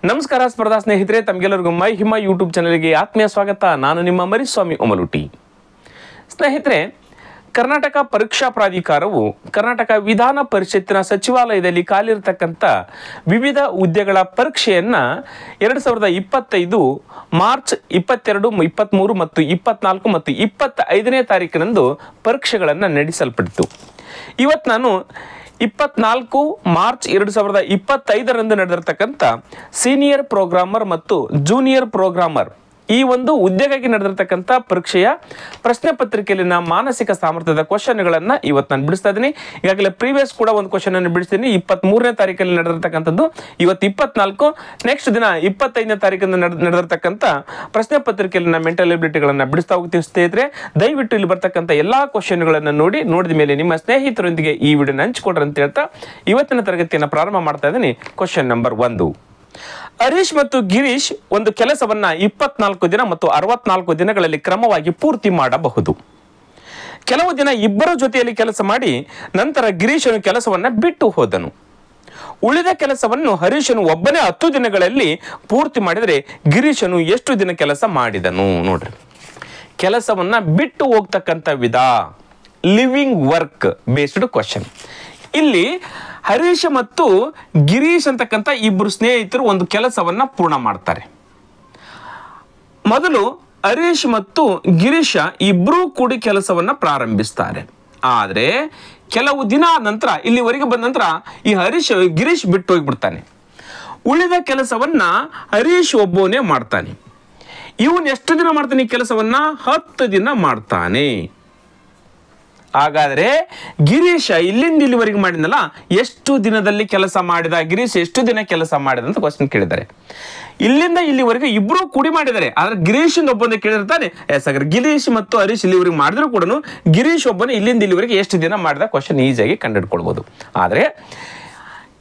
ನಮಸ್ಕಾರ ಸ್ಪರ್ಧಾ ಸ್ನೇಹಿತರೆ, ತಮಗೆಲ್ಲರಿಗೂ ಮೈ ಹಿಮ ಯೂಟ್ಯೂಬ್ ಚಾನಲ್ಗೆ ಆತ್ಮೀಯ ಸ್ವಾಗತ. ನಾನು ನಿಮ್ಮ ಮರಿಸ್ವಾಮಿ ಒಮಲುಟಿ. ಸ್ನೇಹಿತರೆ, ಕರ್ನಾಟಕ ಪರೀಕ್ಷಾ ಪ್ರಾಧಿಕಾರವು ಕರ್ನಾಟಕ ವಿಧಾನ ಪರಿಷತ್ತಿನ ಸಚಿವಾಲಯದಲ್ಲಿ ಖಾಲಿರತಕ್ಕಂಥ ವಿವಿಧ ಹುದ್ದೆಗಳ ಪರೀಕ್ಷೆಯನ್ನು 2025 ಮಾರ್ಚ್ 22, 23 ಮತ್ತು 24 ಮತ್ತು 25ನೇ ತಾರೀಕಿನಂದು ಪರೀಕ್ಷೆಗಳನ್ನು ನಡೆಸಲ್ಪಟ್ಟಿತು. ಇವತ್ತು ನಾನು 24 ಮಾರ್ಚ್ 2025ರಂದು ನಡೆದಿರ್ತಕ್ಕಂಥ ಸೀನಿಯರ್ ಪ್ರೋಗ್ರಾಮರ್ ಮತ್ತು ಜೂನಿಯರ್ ಪ್ರೋಗ್ರಾಮರ್ ಈ ಒಂದು ಹುದ್ದೆಗಾಗಿ ನಡೆದಿರ್ತಕ್ಕಂಥ ಪರೀಕ್ಷೆಯ ಪ್ರಶ್ನೆ ಪತ್ರಿಕೆಯಲ್ಲಿನ ಮಾನಸಿಕ ಸಾಮರ್ಥ್ಯದ ಕ್ವಶನ್ಗಳನ್ನು ಇವತ್ತು ನಾನು ಬಿಡಿಸ್ತಾ ಇದ್ದೀನಿ. ಈಗಾಗಲೇ ಪ್ರೀವಿಯಸ್ ಕೂಡ ಒಂದು ಕ್ವಶನ್ ಅನ್ನು ಬಿಡಿಸ್ತೀನಿ. 23ನೇ ತಾರೀಕಲ್ಲಿ ನಡೆದಿರ್ತಕ್ಕಂಥದ್ದು, ಇವತ್ತು 24, ನೆಕ್ಸ್ಟ್ ದಿನ 25ನೇ ತಾರೀಕಿಂದ ನಡೆದಿರ್ತಕ್ಕಂಥ ಪ್ರಶ್ನೆ ಪತ್ರಿಕೆಯಲ್ಲಿನ ಮೆಂಟಲ್ ಎಬಿಲಿಟಿಗಳನ್ನು ಬಿಡಿಸ್ತಾ ಹೋಗ್ತೀವಿ. ಸ್ನೇಹಿತರೆ, ದಯವಿಟ್ಟು ಇಲ್ಲಿ ಬರ್ತಕ್ಕಂಥ ಎಲ್ಲಾ ಕ್ವಶನ್ಗಳನ್ನು ನೋಡಿದ ಮೇಲೆ ನಿಮ್ಮ ಸ್ನೇಹಿತರೊಂದಿಗೆ ಈ ವಿಡಿಯೋನ ಹಂಚಿಕೊಡ್ರಿ ಅಂತ ಹೇಳ್ತಾ ಇವತ್ತಿನ ತರಗತಿಯನ್ನು ಪ್ರಾರಂಭ ಮಾಡ್ತಾ ಇದ್ದೀನಿ. Question number 1. ಹರೀಶ್ ಮತ್ತು ಗಿರೀಶ್ ಒಂದು ಕೆಲಸವನ್ನ 24 ದಿನ ಮತ್ತು 64 ದಿನಗಳಲ್ಲಿ ಕ್ರಮವಾಗಿ ಪೂರ್ತಿ ಮಾಡಬಹುದು. ಕೆಲವು ದಿನ ಇಬ್ಬರ ಜೊತೆಯಲ್ಲಿ ಕೆಲಸ ಮಾಡಿ ನಂತರ ಗಿರೀಶನು ಕೆಲಸವನ್ನ ಬಿಟ್ಟು ಹೋದನು. ಉಳಿದ ಕೆಲಸವನ್ನು ಹರೀಶನು ಒಬ್ಬನೇ 10 ದಿನಗಳಲ್ಲಿ ಪೂರ್ತಿ ಮಾಡಿದರೆ ಗಿರೀಶನು ಎಷ್ಟು ದಿನ ಕೆಲಸ ಮಾಡಿದನು? ನೋಡ್ರಿ, ಕೆಲಸವನ್ನ ಬಿಟ್ಟು ಹೋಗ್ತಕ್ಕಂಥ ವಿಧ, ಲಿವಿಂಗ್ ವರ್ಕ್ ಬೇಸ್ಡ್ ಕ್ವಶನ್. ಇಲ್ಲಿ ಹರೀಶ್ ಮತ್ತು ಗಿರೀಶ್ ಅಂತಕ್ಕಂಥ ಇಬ್ಬರು ಸ್ನೇಹಿತರು ಒಂದು ಕೆಲಸವನ್ನ ಪೂರ್ಣ ಮಾಡ್ತಾರೆ. ಮೊದಲು ಹರೀಶ್ ಮತ್ತು ಗಿರೀಶ ಇಬ್ಬರೂ ಕೂಡಿ ಕೆಲಸವನ್ನ ಪ್ರಾರಂಭಿಸ್ತಾರೆ. ಆದರೆ ಕೆಲವು ದಿನ ನಂತರ, ಇಲ್ಲಿವರೆಗೆ ಬಂದ ನಂತರ ಈ ಗಿರೀಶ್ ಬಿಟ್ಟು ಹೋಗ್ಬಿಡ್ತಾನೆ. ಉಳಿದ ಕೆಲಸವನ್ನ ಹರೀಶ್ ಒಬ್ಬನೇ ಮಾಡ್ತಾನೆ. ಇವನು ಎಷ್ಟು ದಿನ ಮಾಡ್ತಾನೆ ಈ ಕೆಲಸವನ್ನ? 10 ದಿನ ಮಾಡ್ತಾನೆ. ಹಾಗಾದ್ರೆ ಗಿರೀಶ ಇಲ್ಲಿಂದ ಇಲ್ಲಿವರೆಗೆ ಮಾಡಿದ್ನಲ್ಲ, ಎಷ್ಟು ದಿನದಲ್ಲಿ ಕೆಲಸ ಮಾಡಿದ? ಗಿರೀಶ್ ಎಷ್ಟು ದಿನ ಕೆಲಸ ಮಾಡಿದ ಅಂತ ಕ್ವಶನ್ ಕೇಳಿದ್ದಾರೆ. ಇಲ್ಲಿಂದ ಇಲ್ಲಿವರೆಗೆ ಇಬ್ರು ಕೂಡಿ ಮಾಡಿದ್ದಾರೆ, ಆದ್ರೆ ಗಿರೀಶ್ ಒಬ್ಬನೇ ಕೇಳಿರ್ತಾನೆ. ಹಾಗಾದ್ರೆ ಗಿರೀಶ್ ಮತ್ತು ಹರೀಶ್ ಇಲ್ಲಿವರೆಗೆ ಮಾಡಿದ್ರು ಕೂಡ ಗಿರೀಶ್ ಒಬ್ಬನೇ ಇಲ್ಲಿಂದ ಇಲ್ಲಿವರೆಗೆ ಎಷ್ಟು ದಿನ ಮಾಡಿದ ಕ್ವಶನ್ ಈಸಿಯಾಗಿ ಕಂಡುಹಿಡ್ಕೊಳ್ಬಹುದು. ಆದ್ರೆ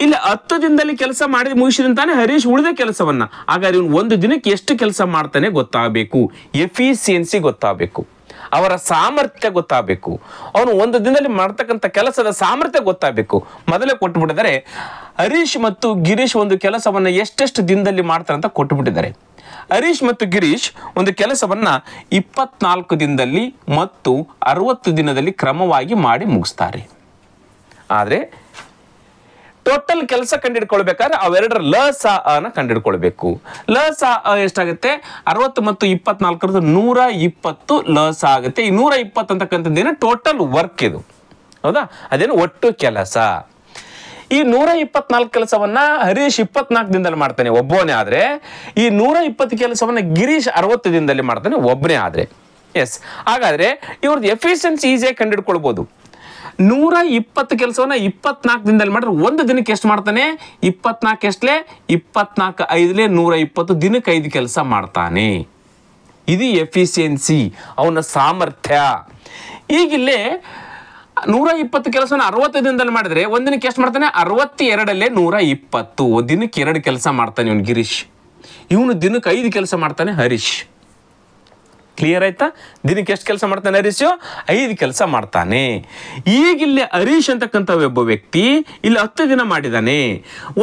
ಇಲ್ಲಿ 10 ದಿನದಲ್ಲಿ ಕೆಲಸ ಮಾಡಿ ಮುಗಿಸಿದಂತಾನೆ ಹರೀಶ್ ಉಳಿದ ಕೆಲಸವನ್ನ. ಹಾಗಾದ್ರೆ ಇವನು ಒಂದು ದಿನಕ್ಕೆ ಎಷ್ಟು ಕೆಲಸ ಮಾಡ್ತಾನೆ ಗೊತ್ತಾಗಬೇಕು. ಎಫಿಸಿಯನ್ಸಿ ಗೊತ್ತಾಗಬೇಕು, ಅವರ ಸಾಮರ್ಥ್ಯ ಗೊತ್ತಾಗಬೇಕು, ಅವನು ಒಂದು ದಿನದಲ್ಲಿ ಮಾಡ್ತಕ್ಕಂಥ ಕೆಲಸದ ಸಾಮರ್ಥ್ಯ ಗೊತ್ತಾಗಬೇಕು. ಮೊದಲೇ ಕೊಟ್ಟುಬಿಟ್ಟಿದ್ದಾರೆ, ಹರೀಶ್ ಮತ್ತು ಗಿರೀಶ್ ಒಂದು ಕೆಲಸವನ್ನ ಎಷ್ಟೆಷ್ಟು ದಿನದಲ್ಲಿ ಮಾಡ್ತಾರೆ ಅಂತ ಕೊಟ್ಟುಬಿಟ್ಟಿದ್ದಾರೆ. ಹರೀಶ್ ಮತ್ತು ಗಿರೀಶ್ ಒಂದು ಕೆಲಸವನ್ನ 24 ದಿನದಲ್ಲಿ ಮತ್ತು 60 ದಿನದಲ್ಲಿ ಕ್ರಮವಾಗಿ ಮಾಡಿ ಮುಗಿಸ್ತಾರೆ. ಆದರೆ ಟೋಟಲ್ ಕೆಲಸ ಕಂಡುಹಿಡ್ಕೊಳ್ಬೇಕಾದ್ರೆ ಅವೆರಡರ ಲಸಾಅನ ಕಂಡುಹಿಡ್ಕೊಳ್ಬೇಕು. ಲಸಾ ಎಷ್ಟಾಗುತ್ತೆ? 60 ಮತ್ತು 24 120 ಲಸ ಆಗುತ್ತೆ. ಈ 120 ಅಂತಕ್ಕಂಥದ್ದೇನು ಟೋಟಲ್ ವರ್ಕ್ ಇದು, ಹೌದಾ? ಅದೇನು ಒಟ್ಟು ಕೆಲಸ. ಈ 124 ಕೆಲಸವನ್ನ ಹರೀಶ್ 24 ದಿನದಲ್ಲಿ ಮಾಡ್ತಾನೆ ಒಬ್ಬನೇ. ಆದ್ರೆ ಈ 120 ಕೆಲಸವನ್ನ ಗಿರೀಶ್ 60 ದಿನದಲ್ಲಿ ಮಾಡ್ತಾನೆ ಒಬ್ಬನೇ. ಆದ್ರೆ ಎಸ್, ಹಾಗಾದ್ರೆ ಇವ್ರದ್ದು ಎಫಿಷಿಯನ್ಸಿ ಈಸಿಯಾಗಿ ಕಂಡುಹಿಡ್ಕೊಳ್ಬಹುದು. 120 ಕೆಲಸವನ್ನ 24 ದಿನದಲ್ಲಿ ಮಾಡಿದ್ರೆ ಒಂದು ದಿನಕ್ಕೆ ಎಷ್ಟು ಮಾಡ್ತಾನೆ? 24 ಎಷ್ಟಲೇ? 24 5ಲೇ 120, ದಿನಕ್ಕೆ 5 ಕೆಲಸ ಮಾಡ್ತಾನೆ. ಇದು ಎಫಿಷಿಯನ್ಸಿ, ಅವನ ಸಾಮರ್ಥ್ಯ. ಈಗಿಲ್ಲೇ 120 ಕೆಲಸವನ್ನ 60 ದಿನದಲ್ಲಿ ಮಾಡಿದ್ರೆ ಒಂದಿನಕ್ಕೆ ಎಷ್ಟು ಮಾಡ್ತಾನೆ? 62ಲೇ 120, ದಿನಕ್ಕೆ 2 ಕೆಲಸ ಮಾಡ್ತಾನೆ ಇವನು ಗಿರೀಶ್. ಇವನು ದಿನಕ್ಕೆ 5 ಕೆಲಸ ಮಾಡ್ತಾನೆ ಹರೀಶ್. ಕ್ಲಿಯರ್ ಆಯ್ತಾ? ದಿನಕ್ಕೆ ಎಷ್ಟು ಕೆಲಸ ಮಾಡ್ತಾನೆ ಹರೀಶ್? 5 ಕೆಲಸ ಮಾಡ್ತಾನೆ. ಈಗಿಲ್ಲಿ ಹರೀಶ್ ಅಂತಕ್ಕಂಥ ಒಬ್ಬ ವ್ಯಕ್ತಿ ಇಲ್ಲಿ 10 ದಿನ ಮಾಡಿದಾನೆ.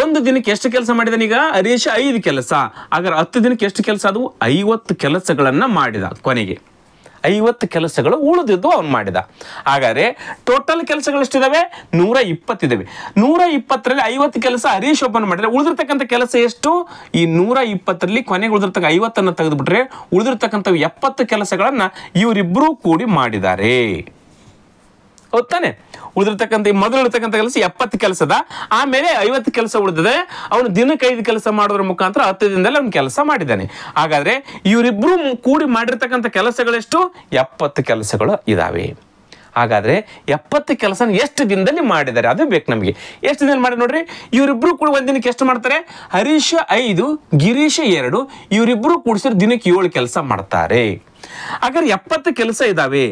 ಒಂದು ದಿನಕ್ಕೆ ಎಷ್ಟು ಕೆಲಸ ಮಾಡಿದಾನೆ? ಈಗ ಹರೀಶ್ 5 ಕೆಲಸ. ಹಾಗಾದ್ರೆ 10 ದಿನಕ್ಕೆ ಎಷ್ಟು ಕೆಲಸ? ಅದು 50 ಕೆಲಸಗಳನ್ನ ಮಾಡಿದ. ಕೊನೆಗೆ 50 ಕೆಲಸಗಳು ಉಳಿದಿದ್ದು ಅವನು ಮಾಡಿದ. ಹಾಗಾದ್ರೆ ಟೋಟಲ್ ಕೆಲಸಗಳು ಎಷ್ಟಿದಾವೆ? 120 ಇದಾವೆ. 120ರಲ್ಲಿ 50 ಕೆಲಸ ಹರೀಶ್ ಒಬ್ಬನ ಮಾಡಿದ್ರೆ ಉಳಿದಿರ್ತಕ್ಕಂಥ ಕೆಲಸ ಎಷ್ಟು? ಈ 120ರಲ್ಲಿ ಕೊನೆಗೆ ಉಳಿದಿರ್ತಕ್ಕ 50ಅನ್ನು ತೆಗೆದುಬಿಟ್ರೆ ಉಳಿದಿರ್ತಕ್ಕಂಥ 70 ಕೆಲಸಗಳನ್ನ ಇವರಿಬ್ರು ಕೂಡಿ ಮಾಡಿದ್ದಾರೆ. ಹೌದಾನೆ? ಉಳಿದಿರ್ತಕ್ಕಂಥ ಮೊದಲು ಇರ್ತಕ್ಕಂಥ ಕೆಲಸ 70 ಕೆಲಸದ, ಆಮೇಲೆ 50 ಕೆಲಸ ಉಳಿದಿದೆ. ಅವನು ದಿನಕ್ಕೆ 5 ಕೆಲಸ ಮಾಡೋದ್ರ ಮುಖಾಂತರ 10 ದಿನದಲ್ಲಿ ಅವನು ಕೆಲಸ ಮಾಡಿದ್ದಾನೆ. ಹಾಗಾದ್ರೆ ಇವರಿಬ್ರು ಕೂಡಿ ಮಾಡಿರ್ತಕ್ಕಂಥ ಕೆಲಸಗಳೆಷ್ಟು? 70 ಕೆಲಸಗಳು ಇದಾವೆ. ಹಾಗಾದ್ರೆ 70 ಕೆಲಸ ಎಷ್ಟು ದಿನದಲ್ಲಿ ಮಾಡಿದ್ದಾರೆ ಅದು ಬೇಕು ನಮಗೆ. ಎಷ್ಟು ದಿನದಲ್ಲಿ ಮಾಡಿ ನೋಡ್ರಿ. ಇವರಿಬ್ರು ಕೂಡ ಒಂದ್ ದಿನಕ್ಕೆ ಎಷ್ಟು ಮಾಡ್ತಾರೆ? ಹರೀಶ್ 5, ಗಿರೀಶ್ 2, ಇವರಿಬ್ರು ಕೂಡಿಸಿದ್ರೆ ದಿನಕ್ಕೆ 7 ಕೆಲಸ ಮಾಡ್ತಾರೆ. ಹಾಗಾದ್ರೆ 70 ಕೆಲಸ ಇದಾವೆ,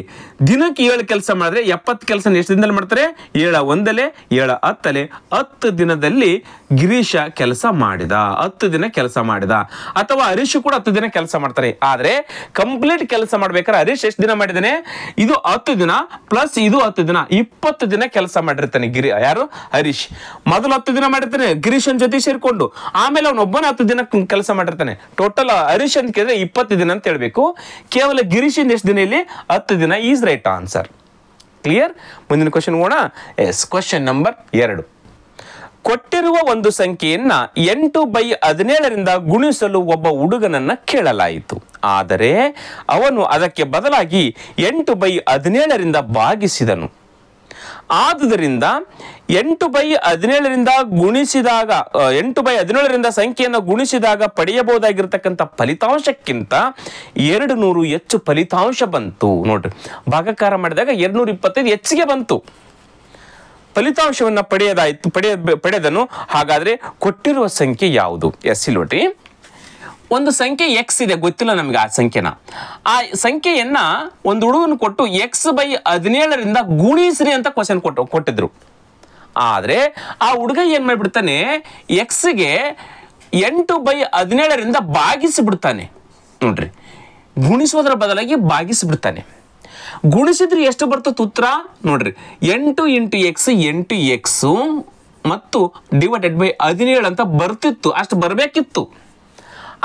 ದಿನಕ್ಕೆ 7 ಕೆಲಸ ಮಾಡಿದ್ರೆ 70 ಕೆಲಸ ಎಷ್ಟು ದಿನದಲ್ಲಿ ಮಾಡ್ತಾರೆ? 7 ಒಂದಲೆ 7 ಹತ್ತಲೆ 10 ದಿನದಲ್ಲಿ ಗಿರೀಶ ಕೆಲಸ ಮಾಡಿದ, 10 ದಿನ ಕೆಲಸ ಮಾಡಿದ. ಅಥವಾ ಹರೀಶ್ ಕೂಡ 10 ದಿನ ಕೆಲಸ ಮಾಡ್ತಾರೆ. ಆದ್ರೆ ಕಂಪ್ಲೀಟ್ ಕೆಲಸ ಮಾಡ್ಬೇಕಾದ್ರೆ ಹರೀಶ್ ಎಷ್ಟು ದಿನ ಮಾಡಿದಾನೆ? ಇದು 10 ದಿನ ಪ್ಲಸ್ ಇದು 10 ದಿನ, 20 ದಿನ ಕೆಲಸ ಮಾಡಿರ್ತಾನೆ ಯಾರು? ಹರೀಶ್. ಮೊದಲು 10 ದಿನ ಮಾಡಿರ್ತಾನೆ ಗಿರೀಶನ್ ಜೊತೆ ಸೇರ್ಕೊಂಡು, ಆಮೇಲೆ ಅವನೊಬ್ಬನ 10 ದಿನ ಕೆಲಸ ಮಾಡಿರ್ತಾನೆ. ಟೋಟಲ್ ಹರೀಶ್ ಅಂತ ಕೇಳಿದ್ರೆ 20 ದಿನ ಅಂತ ಹೇಳ್ಬೇಕು. ಕೇವಲ ಗಿರೀಶನ್ ಎಷ್ಟು ದಿನ? ಇಲ್ಲಿ 10 ದಿನ. Is right answer. ಕ್ಲಿಯರ್? ಮುಂದಿನ ಕ್ವಶನ್ ಹೋಗೋಣ. Yes, question number 2. ಕೊಟ್ಟಿರುವ ಒಂದು ಸಂಖ್ಯೆಯನ್ನ 8/17ರಿಂದ ಗುಣಿಸಲು ಒಬ್ಬ ಹುಡುಗನನ್ನ ಕೇಳಲಾಯಿತು. ಆದರೆ ಅವನು ಅದಕ್ಕೆ ಬದಲಾಗಿ 8/17ರಿಂದ ಭಾಗಿಸಿದನು. ಆದುದರಿಂದ 8/17ರಿಂದ ಗುಣಿಸಿದಾಗ 8/17ರಿಂದ ಸಂಖ್ಯೆಯನ್ನು ಗುಣಿಸಿದಾಗ ಪಡೆಯಬಹುದಾಗಿರ್ತಕ್ಕಂಥ ಫಲಿತಾಂಶಕ್ಕಿಂತ 200 ಹೆಚ್ಚು ಫಲಿತಾಂಶ ಬಂತು. ನೋಡ್ರಿ, ಭಾಗಾಕಾರ ಮಾಡಿದಾಗ 225 ಹೆಚ್ಚಿಗೆ ಬಂತು. ಫಲಿತಾಂಶವನ್ನ ಪಡೆದನು. ಹಾಗಾದ್ರೆ ಕೊಟ್ಟಿರುವ ಸಂಖ್ಯೆ ಯಾವುದು? ಎಸ್, ಇಲ್ಲಿ ನೋಡ್ರಿ, ಒಂದು ಸಂಖ್ಯೆ ಎಕ್ಸ್ ಇದೆ, ಗೊತ್ತಿಲ್ಲ ನಮ್ಗೆ ಆ ಸಂಖ್ಯೆನ. ಆ ಸಂಖ್ಯೆಯನ್ನ ಒಂದು ಹುಡುಗನ ಕೊಟ್ಟು x/17ರಿಂದ ಗುಣಿಸ್ರಿ ಅಂತ ಕ್ವಶನ್ ಕೊಟ್ಟಿದ್ರು. ಆದ್ರೆ ಆ ಹುಡುಗ ಏನ್ ಮಾಡ್ಬಿಡ್ತಾನೆ? ಎಕ್ಸ್ಗೆ 8/17ರಿಂದ ಭಾಗಿಸಿಬಿಡ್ತಾನೆ. ನೋಡ್ರಿ, ಗುಣಿಸೋದ್ರ ಬದಲಾಗಿ ಭಾಗಿಸಿಬಿಡ್ತಾನೆ. ಗುಣಿಸಿದ್ರೆ ಎಷ್ಟು ಬರ್ತದೆ ಉತ್ತರ? ನೋಡ್ರಿ, 8 × x 8x ಮತ್ತು /17 ಅಂತ ಬರ್ತಿತ್ತು, ಅಷ್ಟು ಬರ್ಬೇಕಿತ್ತು.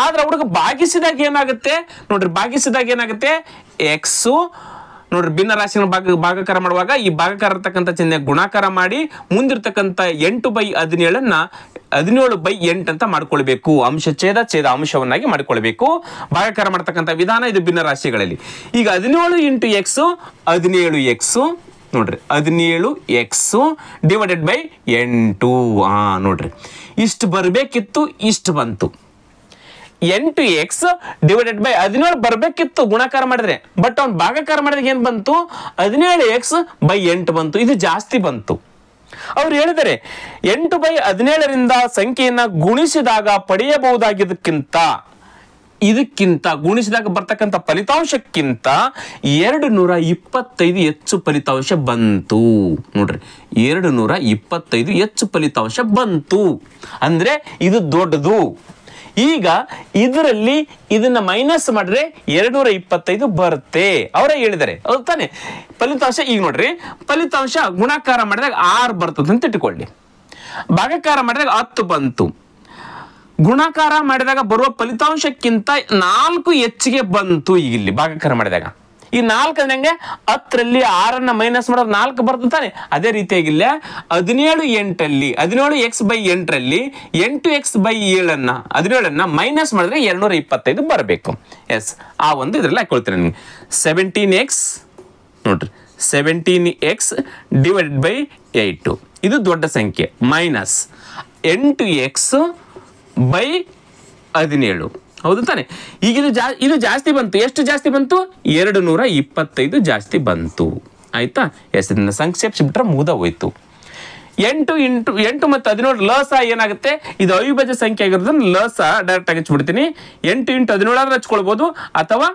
ಆದ್ರೆ ಹುಡುಗ ಭಾಗಿಸಿದಾಗ ಏನಾಗುತ್ತೆ? ನೋಡ್ರಿ, ಭಾಗಿಸಿದಾಗ ಏನಾಗುತ್ತೆ? ಎಕ್ಸ್ ನೋಡ್ರಿ, ಭಿನ್ನ ರಾಶಿನ ಭಾಗಾಕಾರ ಮಾಡುವಾಗ ಈ ಭಾಗಾಕಾರ ಇರ್ತಕ್ಕಂಥ ಚಿಹ್ನೆ ಗುಣಾಕಾರ ಮಾಡಿ ಮುಂದಿರ್ತಕ್ಕಂಥ 8/17ನ್ನ 17/8 ಅಂತ ಮಾಡ್ಕೊಳ್ಬೇಕು. ಅಂಶ ಛೇದ ಅಂಶವನ್ನಾಗಿ ಮಾಡ್ಕೊಳ್ಬೇಕು. ಭಾಗಾಕಾರ ಮಾಡ್ತಕ್ಕಂಥ ವಿಧಾನ ಇದು ಭಿನ್ನ ರಾಶಿಗಳಲ್ಲಿ. ಈಗ 17 × x 17x ನೋಡ್ರಿ, 17x /8. ನೋಡ್ರಿ, ಇಷ್ಟು ಬರ್ಬೇಕಿತ್ತು, ಇಷ್ಟು ಬಂತು. 8x /17 ಬರ್ಬೇಕಿತ್ತು ಗುಣಾಕಾರ ಮಾಡಿದ್ರೆ, ಬಟ್ ಅವ್ನು ಭಾಗಾಕಾರ ಮಾಡಿದಾಗ ಏನ್ ಬಂತು? 17x/8 ಬಂತು. ಇದು ಜಾಸ್ತಿ ಬಂತು. ಅವ್ರು ಹೇಳಿದರೆ 8/17ರಿಂದ ಸಂಖ್ಯೆಯನ್ನ ಗುಣಿಸಿದಾಗ ಪಡೆಯಬಹುದಾಗಿದ್ದಕ್ಕಿಂತ, ಇದಕ್ಕಿಂತ ಗುಣಿಸಿದಾಗ ಬರ್ತಕ್ಕಂಥ ಫಲಿತಾಂಶಕ್ಕಿಂತ 225 ಹೆಚ್ಚು ಫಲಿತಾಂಶ ಬಂತು. ನೋಡ್ರಿ, 225 ಹೆಚ್ಚು ಫಲಿತಾಂಶ ಬಂತು ಅಂದ್ರೆ ಇದು ದೊಡ್ಡದು. ಈಗ ಇದರಲ್ಲಿ ಇದನ್ನ ಮೈನಸ್ ಮಾಡಿದ್ರೆ 225 ಬರುತ್ತೆ. ಅವರೇ ಹೇಳಿದ್ದಾರೆ, ಹೌದು ತಾನೆ? ಫಲಿತಾಂಶ ಈಗ ನೋಡ್ರಿ, ಫಲಿತಾಂಶ ಗುಣಾಕಾರ ಮಾಡಿದಾಗ 6 ಬರ್ತದೆ ಅಂತ ಇಟ್ಕೊಳ್ಳಿ. ಭಾಗಾಕಾರ ಮಾಡಿದಾಗ 10 ಬಂತು. ಗುಣಾಕಾರ ಮಾಡಿದಾಗ ಬರುವ ಫಲಿತಾಂಶಕ್ಕಿಂತ 4 ಹೆಚ್ಚಿಗೆ ಬಂತು. ಈಗ ಇಲ್ಲಿ ಭಾಗಾಕಾರ ಮಾಡಿದಾಗ ಈ 4 ನಂಗೆ 10ರಲ್ಲಿ 6ನ್ನ ಮೈನಸ್ ಮಾಡೋದು 4 ಬರ್ತದೆ ತಾನೆ. ಅದೇ ರೀತಿಯಾಗಿ ಇಲ್ಲ 17/8ರಲ್ಲಿ 17x/8ರಲ್ಲಿ 8x/7ನ್ನ ಮೈನಸ್ ಮಾಡಿದ್ರೆ 225 ಬರಬೇಕು. ಎಸ್, ಆ ಒಂದು ಇದ್ರಲ್ಲಿ ಹಾಕೊಳ್ತೀನಿ ನಿಮ್ಗೆ. 17x ನೋಡ್ರಿ, 17x /8 ಇದು ದೊಡ್ಡ ಸಂಖ್ಯೆ, ಮೈನಸ್ 8x/17. ಹೌದು ತಾನೆ? ಈಗ ಇದು ಜಾಸ್ತಿ ಬಂತು. ಎಷ್ಟು ಜಾಸ್ತಿ ಬಂತು? 225 ಜಾಸ್ತಿ ಬಂತು. ಆಯ್ತಾ? ಎಸ್, ಇದನ್ನ ಸಂಕ್ಷೇಪಿಸಿಬಿಟ್ರೆ ಮುಗ್ದ ಹೋಯ್ತು. 8 × 8 ಮತ್ತು 17 ಲಸ ಏನಾಗುತ್ತೆ? ಇದು ಅವಿಭಾಜ್ಯ ಸಂಖ್ಯೆ ಆಗಿರೋದನ್ನ ಲಸ ಡೈರೆಕ್ಟ್ ಆಗಿ ಹಚ್ಚಿಬಿಡ್ತೀನಿ. 8 × 17 ಆದ್ರೆ ಹಚ್ಕೊಳ್ಬೋದು, ಅಥವಾ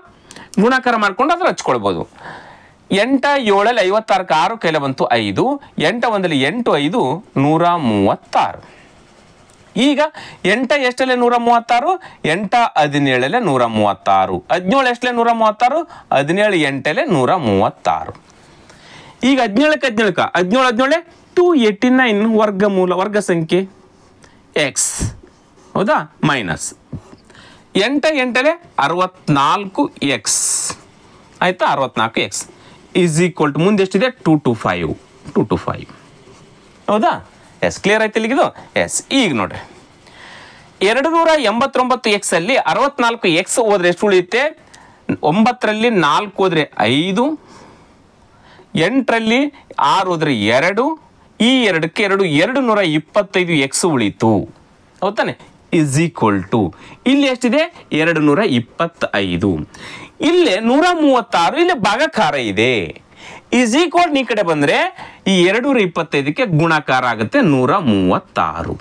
ಗುಣಾಕಾರ ಮಾಡ್ಕೊಂಡು ಆದ್ರೆ ಹಚ್ಕೊಳ್ಬೋದು. 8 7 56 6 ಕೈಲ ಬಂತು 5. 8 1 8 5 136. ಈಗ 8 ಎಷ್ಟಲ್ಲೇ 136, 8 17 136, 17 ಎಷ್ಟಲ್ಲೇ 136, 17 8 136. ಈಗ 17 17 289 ವರ್ಗ ಸಂಖ್ಯೆ ಎಕ್ಸ್. ಹೌದಾ? Minus 8 8 64x. ಆಯ್ತಾ? 64x ಈಸ್ ಈಕ್ವಲ್ ಟು ಮುಂದೆ ಎಷ್ಟಿದೆ? 225. ಹೌದಾ? ಎಸ್, ಕ್ಲಿಯರ್ ಆಯ್ತು ಇಲ್ಲಿಗಿದು? ಎಸ್, ಈಗ ನೋಡ್ರಿ, 289x ಅಲ್ಲಿ 64x ಹೋದ್ರೆ ಎಷ್ಟು ಉಳಿಯುತ್ತೆ? 9ರಲ್ಲಿ 4 ಹೋದ್ರೆ 5, 8ರಲ್ಲಿ 6 ಹೋದ್ರೆ 2, ಈ 2ಕ್ಕೆ 225x ಉಳಿತು. ಹೌದಾನೆ? ಇಸ್ ಈಕ್ವಲ್ ಟು ಇಲ್ಲಿ ಎಷ್ಟಿದೆ? 225. ಇಲ್ಲೇ 136 ಇಲ್ಲಿ ಭಾಗಾಕಾರ ಇದೆ. ಈಸ್ ಈಕ್ವಲ್ ಈ ಕಡೆ ಬಂದ್ರೆ ಈ 225ಕ್ಕೆ ಗುಣಾಕಾರ ಆಗುತ್ತೆ 136.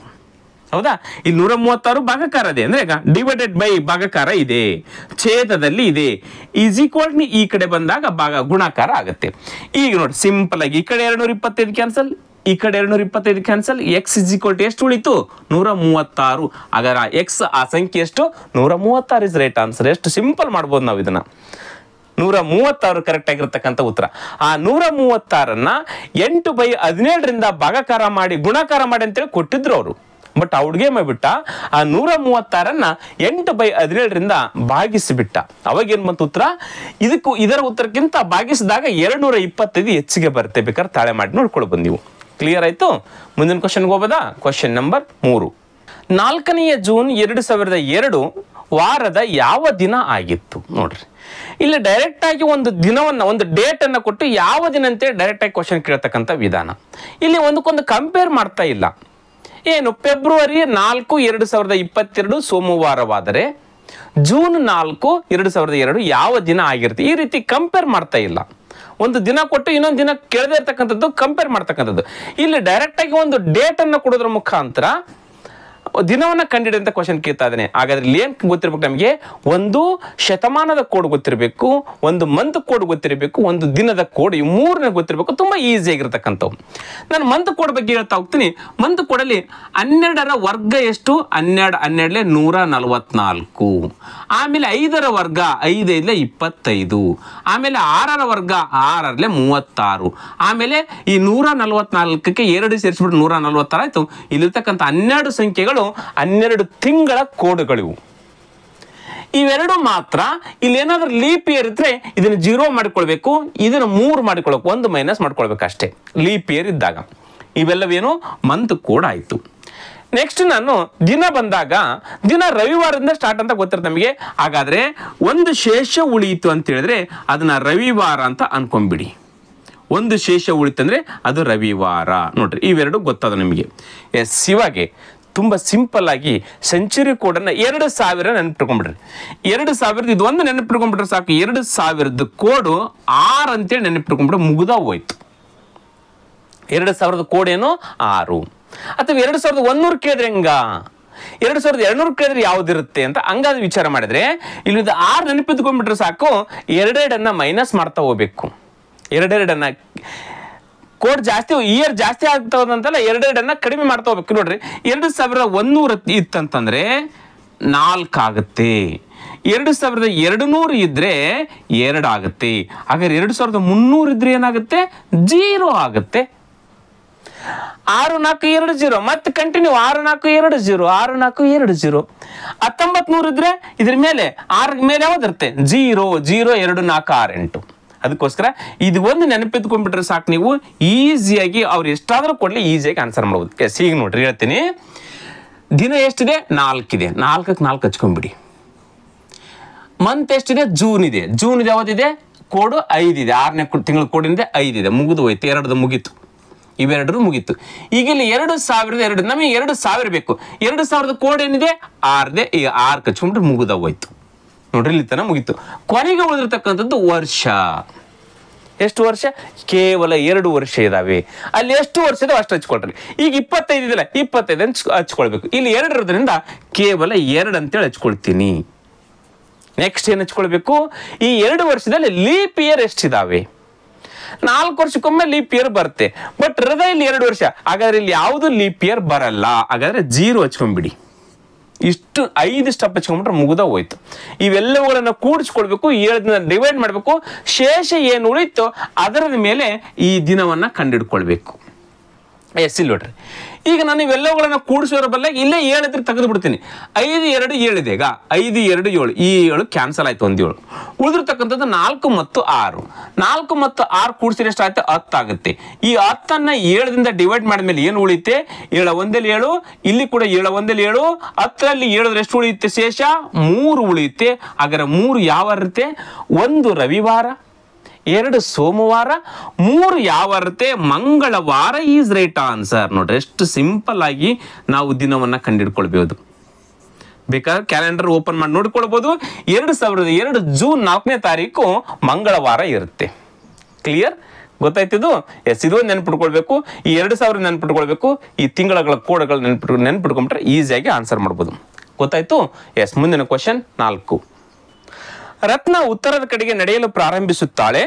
ಹೌದಾ? ಇಲ್ಲಿ 136 ಭಾಗಾಕಾರ ಇದೆ ಅಂದ್ರೆ ಡಿವೈಡೆಡ್ ಬೈ ಭಾಗಾಕಾರ ಇದೆ, ಛೇದದಲ್ಲಿ ಇದೆ, ಈಸ್ ಈಕ್ವಲ್ ಈ ಕಡೆ ಬಂದಾಗ ಗುಣಾಕಾರ ಆಗುತ್ತೆ. ಈಗ ನೋಡಿ ಸಿಂಪಲ್ ಆಗಿ ಈ ಕಡೆ 225 ಕ್ಯಾನ್ಸಲ್, ಈ ಕಡೆ 225 cancel, x is equal to ಎಷ್ಟು ಉಳಿತು? 136. ಹಾಗಾದ್ರೆ ಎಕ್ಸ್ ಆ ಸಂಖ್ಯೆ ಎಷ್ಟು? 136 ಇಸ್ ರೈಟ್ ಆನ್ಸರ್. ಎಷ್ಟು ಸಿಂಪಲ್ ಮಾಡ್ಬೋದು ನಾವು ಇದನ್ನ. 136 ಕರೆಕ್ಟ್ ಆಗಿರ್ತಕ್ಕಂಥ ಉತ್ತರ. ಆ 136 8/17 ಭಾಗಾಕಾರ ಮಾಡಿ ಗುಣಾಕಾರ ಮಾಡಿ ಅಂತೇಳಿ ಕೊಟ್ಟಿದ್ರು ಅವರು. ಬಟ್ ಅವ್ರಿಗೆ ಮಾಡ್ಬಿಟ್ಟ ಆ 136 8/17 ಭಾಗಿಸಿಬಿಟ್ಟ. ಅವಾಗ ಏನ್ ಬಂತು ಉತ್ತರ? ಇದರ ಉತ್ತರಕ್ಕಿಂತ ಭಾಗಿಸಿದಾಗ 225 ಹೆಚ್ಚಿಗೆ ಬರುತ್ತೆ. ಬೇಕಾದ್ರೆ ತಾಳೆ ಮಾಡಿ ನೋಡ್ಕೊಳ್ಬೋದು ನೀವು. ಕ್ಲಿಯರ್ ಆಯ್ತು? ಮುಂದಿನ ಕ್ವಶನ್ಗೆ ಹೋಗೋದಾ? Question number 3. 4 ಜೂನ್ 2002 ವಾರದ ಯಾವ ದಿನ ಆಗಿತ್ತು? ನೋಡ್ರಿ, ಇಲ್ಲಿ ಡೈರೆಕ್ಟ್ ಆಗಿ ಒಂದು ದಿನವನ್ನ, ಒಂದು ಡೇಟ್ ಅನ್ನ ಕೊಟ್ಟು ಯಾವ ದಿನ ಅಂತೇಳಿ ಡೈರೆಕ್ಟ್ ಆಗಿ ಕ್ವಶನ್ ಕೇಳ್ತಕ್ಕಂಥ ವಿಧಾನ. ಇಲ್ಲಿ ಒಂದಕ್ಕೊಂದು ಕಂಪೇರ್ ಮಾಡ್ತಾ ಇಲ್ಲ. ಏನು ಫೆಬ್ರವರಿ 4, 2022 ಸೋಮವಾರವಾದರೆ ಜೂನ್ 4, 2002 ಯಾವ ದಿನ ಆಗಿರುತ್ತೆ, ಈ ರೀತಿ ಕಂಪೇರ್ ಮಾಡ್ತಾ ಇಲ್ಲ. ಒಂದು ದಿನ ಕೊಟ್ಟು ಇನ್ನೊಂದು ದಿನ ಕೇಳದೇ ಇರ್ತಕ್ಕಂಥದ್ದು ಕಂಪೇರ್ ಮಾಡ್ತಕ್ಕಂಥದ್ದು. ಇಲ್ಲಿ ಡೈರೆಕ್ಟ್ ಆಗಿ ಒಂದು ಡೇಟ್ ಅನ್ನು ಕೊಡೋದ್ರ ಮುಖಾಂತರ ದಿನವನ್ನ ಕಂಡಿಡಿದಂತ ಕ್ವಶನ್ ಕೇಳ್ತಾ ಇದ್ದಾನೆ. ಹಾಗಾದ್ರೆ ಇಲ್ಲಿ ಏನ್ ಗೊತ್ತಿರ್ಬೇಕು ನಮಗೆ? ಒಂದು ಶತಮಾನದ ಕೋಡ್ ಗೊತ್ತಿರಬೇಕು, ಒಂದು ಮಂತ್ ಕೋಡ್ ಗೊತ್ತಿರಬೇಕು, ಒಂದು ದಿನದ ಕೋಡ್, ಈ ಮೂರನೇ ಗೊತ್ತಿರಬೇಕು. ತುಂಬಾ ಈಸಿ ಆಗಿರ್ತಕ್ಕಂಥವು. ನಾನು ಮಂತ್ ಕೋಡ್ ಬಗ್ಗೆ ಹೇಳ್ತಾ ಹೋಗ್ತೀನಿ. ಮಂತ್ ಕೋಡಲ್ಲಿ 12ರ ವರ್ಗ ಎಷ್ಟು? 12 12 144. ಆಮೇಲೆ 5ರ ವರ್ಗ 5 5 25. ಆಮೇಲೆ 6ರ ವರ್ಗ 6 36. ಆಮೇಲೆ ಈ 144ಕ್ಕೆ 2 ಸೇರಿಸ್ಬಿಟ್ಟು 146 ಆಯ್ತು. ಇಲ್ಲಿರ್ತಕ್ಕಂಥ 12 ಸಂಖ್ಯೆಗಳು 12 ತಿಂಗಳ ಕೋಡ್ಗಳಿವು. ಇವೆರಡು ಮಾತ್ರ. ಇಲ್ಲಿ ಏನಾದ್ರೂ ಲೀಪ್ ಇಯರ್ ಇದ್ರೆ ಇದನ್ನ 0 ಮಾಡಿಕೊಳ್ಬೇಕು, ಇದನ್ನ 3 ಮಾಡಿಕೊಳ್ಬೇಕು, 1 ಮೈನಸ್ ಮಾಡ್ಕೊಳ್ಬೇಕು ಅಷ್ಟೇ ಲೀಪ್ ಇಯರ್ ಇದ್ದಾಗ. ಇವೆಲ್ಲವೇನು ಮಂತ್ ಕೋಡ್ ಆಯ್ತು. ನೆಕ್ಸ್ಟ್ ನಾನು ದಿನ ಬಂದಾಗ, ದಿನ ರವಿವಾರದಿಂದ ಸ್ಟಾರ್ಟ್ ಅಂತ ಗೊತ್ತಿರುತ್ತೆ ನಮಗೆ. ಹಾಗಾದ್ರೆ ಒಂದು ಶೇಷ ಉಳಿಯಿತು ಅಂತ ಹೇಳಿದ್ರೆ ಅದನ್ನ ರವಿವಾರ ಅಂತ ಅನ್ಕೊಂಡ್ಬಿಡಿ. ಒಂದು ಶೇಷ ಉಳಿತಂದ್ರೆ ಅದು ರವಿವಾರ. ನೋಡ್ರಿ, ಇವೆರಡು ಗೊತ್ತಾದ ನಿಮಗೆ. ಎಸ್, ಇವಾಗೆ ತುಂಬ ಸಿಂಪಲ್ ಆಗಿ ಸೆಂಚುರಿ ಕೋಡನ್ನು 2000 ನೆನಪಿಟ್ಕೊಂಡ್ಬಿಡ್ರಿ. 2000 ಇದು ಒಂದು ನೆನಪಿಟ್ಕೊಂಡ್ಬಿಟ್ರೆ ಸಾಕು. 2000 ಕೋಡು 6 ಅಂತೇಳಿ ನೆನಪಿಟ್ಕೊಂಡ್ಬಿಟ್ರೆ ಮುಗ್ದ ಹೋಯ್ತು. 2000 ಕೋಡ್ ಏನು? 6. ಅಥವಾ 2100 ಕೇಳಿದ್ರೆ ಹೆಂಗ? 2200 ಕೇಳಿದ್ರೆ ಯಾವ್ದಿರುತ್ತೆ ಅಂತ ಹಂಗಾದ್ರೆ ವಿಚಾರ ಮಾಡಿದ್ರೆ ಇಲ್ಲಿ 6 ನೆನಪಿಟ್ಕೊಂಡ್ಬಿಟ್ರೆ ಸಾಕು. 2 ಮೈನಸ್ ಮಾಡ್ತಾ ಹೋಗ್ಬೇಕು. 2 ಕೋಡ್ ಜಾಸ್ತಿ, ಇಯರ್ ಜಾಸ್ತಿ ಆಗ್ತದಂತಲ್ಲ, 2 ಕಡಿಮೆ ಮಾಡ್ತಾ ಹೋಗ್ಬೇಕು. ನೋಡ್ರಿ, 2100 ಇತ್ತಂತಂದ್ರೆ 4 ಆಗುತ್ತೆ. 2200 ಇದ್ರೆ 2 ಆಗುತ್ತೆ. ಹಾಗಾದ್ರೆ 2300 ಇದ್ರೆ ಏನಾಗುತ್ತೆ? 0 ಆಗುತ್ತೆ. 6 4 2 0 ಮತ್ತೆ ಕಂಟಿನ್ಯೂ 6 4 2 0 6 4 2 0. 1900 ಇದ್ರೆ ಇದ್ರ ಮೇಲೆ 6 ಮೇಲೆ ಯಾವ್ದಿರುತ್ತೆ? 0 0 2 4 6 8. ಅದಕ್ಕೋಸ್ಕರ ಇದು ಒಂದು ನೆನಪಿದ್ಕೊಂಡ್ಬಿಟ್ರೆ ಸಾಕು. ನೀವು ಈಸಿಯಾಗಿ ಅವ್ರು ಎಷ್ಟಾದ್ರೂ ಕೊಡ್ಲಿ ಈಸಿಯಾಗಿ ಆನ್ಸರ್ ಮಾಡ್ಬೋದು. ಎಸ್, ಈಗ ನೋಡ್ರಿ ಹೇಳ್ತೀನಿ. ದಿನ ಎಷ್ಟಿದೆ? 4 ಇದೆ. 4ಕ್ಕೆ 4 ಹಚ್ಕೊಂಡ್ಬಿಡಿ. ಮಂತ್ ಎಷ್ಟಿದೆ? ಜೂನ್ ಇದೆ. ಜೂನ್ ಯಾವ್ದಿದೆ? ಕೋಡು 5 ಇದೆ. 6ನೇ ತಿಂಗಳ ಕೋಡಿಂದ 5 ಇದೆ. ಮುಗಿದು ಹೋಯ್ತು. 2 ಮುಗೀತು. ಇವೆರಡರು ಮುಗೀತು. ಈಗ ಇಲ್ಲಿ 2002 ನಮಗೆ 2000 ಬೇಕು. 2000 ಕೋಡ್ ಏನಿದೆ? 6 ಈಗ 6 ಹಚ್ಕೊಂಡ್ಬಿಟ್ರೆ ಮುಗಿದ ಹೋಯ್ತು. ನೋಡ್ರಿ, ಇಲ್ಲಿ ತನ ಮುಗೀತು. ಕೊನೆಗೆ ಉಳಿದಿರ್ತಕ್ಕಂಥದ್ದು ವರ್ಷ. ಎಷ್ಟು ವರ್ಷ? ಕೇವಲ 2 ವರ್ಷ ಇದಾವೆ. ಅಲ್ಲಿ ಎಷ್ಟು ವರ್ಷ ಇದಾವೆ ಅಷ್ಟು ಹಚ್ಕೊಳ್ರಿ. ಈಗ 25 ಇದೆಯಲ್ಲ, 25 ಹಚ್ಕೊಳ್ಬೇಕು. ಇಲ್ಲಿ 2 ಇರೋದ್ರಿಂದ ಕೇವಲ 2 ಅಂತೇಳಿ ಹಚ್ಕೊಳ್ತೀನಿ. ನೆಕ್ಸ್ಟ್ ಏನು ಹಚ್ಕೊಳ್ಬೇಕು? ಈ 2 ವರ್ಷದಲ್ಲಿ ಲೀಪ್ ಇಯರ್ ಎಷ್ಟಿದಾವೆ? 4 ವರ್ಷಕ್ಕೊಮ್ಮೆ ಲೀಪ್ ಇಯರ್ ಬರುತ್ತೆ. ಬಟ್ ಹೃದಯ ಇಲ್ಲಿ 2 ವರ್ಷ. ಹಾಗಾದ್ರೆ ಇಲ್ಲಿ ಯಾವುದು ಲೀಪ್ ಇಯರ್ ಬರಲ್ಲ. ಹಾಗಾದ್ರೆ 0 ಹಚ್ಕೊಂಡ್ಬಿಡಿ. ಇಷ್ಟು 5 ಸ್ಟೆಪ್ ಹಚ್ಕೊಂಡ್ಬಿಟ್ರೆ ಮುಗಿದ ಹೋಯ್ತು. ಇವೆಲ್ಲವುಗಳನ್ನ ಕೂಡಿಸ್ಕೊಳ್ಬೇಕು, 7 ಡಿವೈಡ್ ಮಾಡಬೇಕು. ಶೇಷ ಏನು ಉಳಿತೋ ಅದರ ಮೇಲೆ ಈ ದಿನವನ್ನ ಕಂಡಿಡ್ಕೊಳ್ಬೇಕು. ಎಸ್, ಇಲ್ಲಿ ನೋಡ್ರಿ, ಈಗ ನಾನು ಇವೆಲ್ಲವುಗಳನ್ನ ಕೂಡಿಸೋರ ಬಲ್ಲ ಇಲ್ಲೇ 7 ಇದ್ರೆ ತೆಗೆದು ಬಿಡ್ತೀನಿ. 5 2 7 ಇದೆ. ಈಗ 5 2 7, ಈ 7 ಕ್ಯಾನ್ಸಲ್ ಆಯ್ತು. 1 7 ಉಳಿದಿರ್ತಕ್ಕಂಥದ್ದು 4 ಮತ್ತು 6. 4 ಮತ್ತು 6 ಕೂಡಿಸಿದ್ರೆ ಎಷ್ಟಾಗುತ್ತೆ? 10 ಆಗುತ್ತೆ. ಈ 10 7ದಿಂದ ಡಿವೈಡ್ ಮಾಡಿದ್ಮೇಲೆ ಏನು ಉಳಿಯುತ್ತೆ? 7 1 7. ಇಲ್ಲಿ ಕೂಡ 7 1 7. 10ರಲ್ಲಿ 7 ಎಷ್ಟು ಉಳಿಯುತ್ತೆ? ಶೇಷ 3 ಉಳಿಯುತ್ತೆ. ಹಾಗಾದ್ರೆ 3 ಯಾವ ಇರುತ್ತೆ? 1 ರವಿವಾರ, 2 ಸೋಮವಾರ, 3 ಯಾವ ಇರುತ್ತೆ? ಮಂಗಳವಾರ ಈಸ್ ರೈಟ್ ಆನ್ಸರ್. ನೋಡ್ರಿ, ಎಷ್ಟು ಸಿಂಪಲ್ ಆಗಿ ನಾವು ದಿನವನ್ನ ಕಂಡಿಡ್ಕೊಳ್ಬಹುದು. ಬೇಕಾದ್ರೆ ಕ್ಯಾಲೆಂಡರ್ ಓಪನ್ ಮಾಡಿ ನೋಡ್ಕೊಳ್ಬಹುದು. 2002 ಜೂನ್ 4ನೇ ತಾರೀಕು ಮಂಗಳವಾರ ಇರುತ್ತೆ. ಕ್ಲಿಯರ್? ಗೊತ್ತಾಯ್ತಿದ್ದು. ಎಸ್, ಇದು ನೆನ್ಪಿಟ್ಕೊಳ್ಬೇಕು. ಈ 2000 ನೆನ್ಪಿಟ್ಕೊಳ್ಬೇಕು. ಈ ತಿಂಗಳ ಕೋಡ್ಗಳು ನೆನ್ಪಿಟ್ಕೊಂಡ್ಬಿಟ್ರೆ ಈಸಿಯಾಗಿ ಆನ್ಸರ್ ಮಾಡ್ಬೋದು. ಗೊತ್ತಾಯ್ತು. ಎಸ್, ಮುಂದಿನ ಕ್ವಶನ್ 4. ರತ್ನ ಉತ್ತರದ ಕಡೆಗೆ ನಡೆಯಲು ಪ್ರಾರಂಭಿಸುತ್ತಾಳೆ.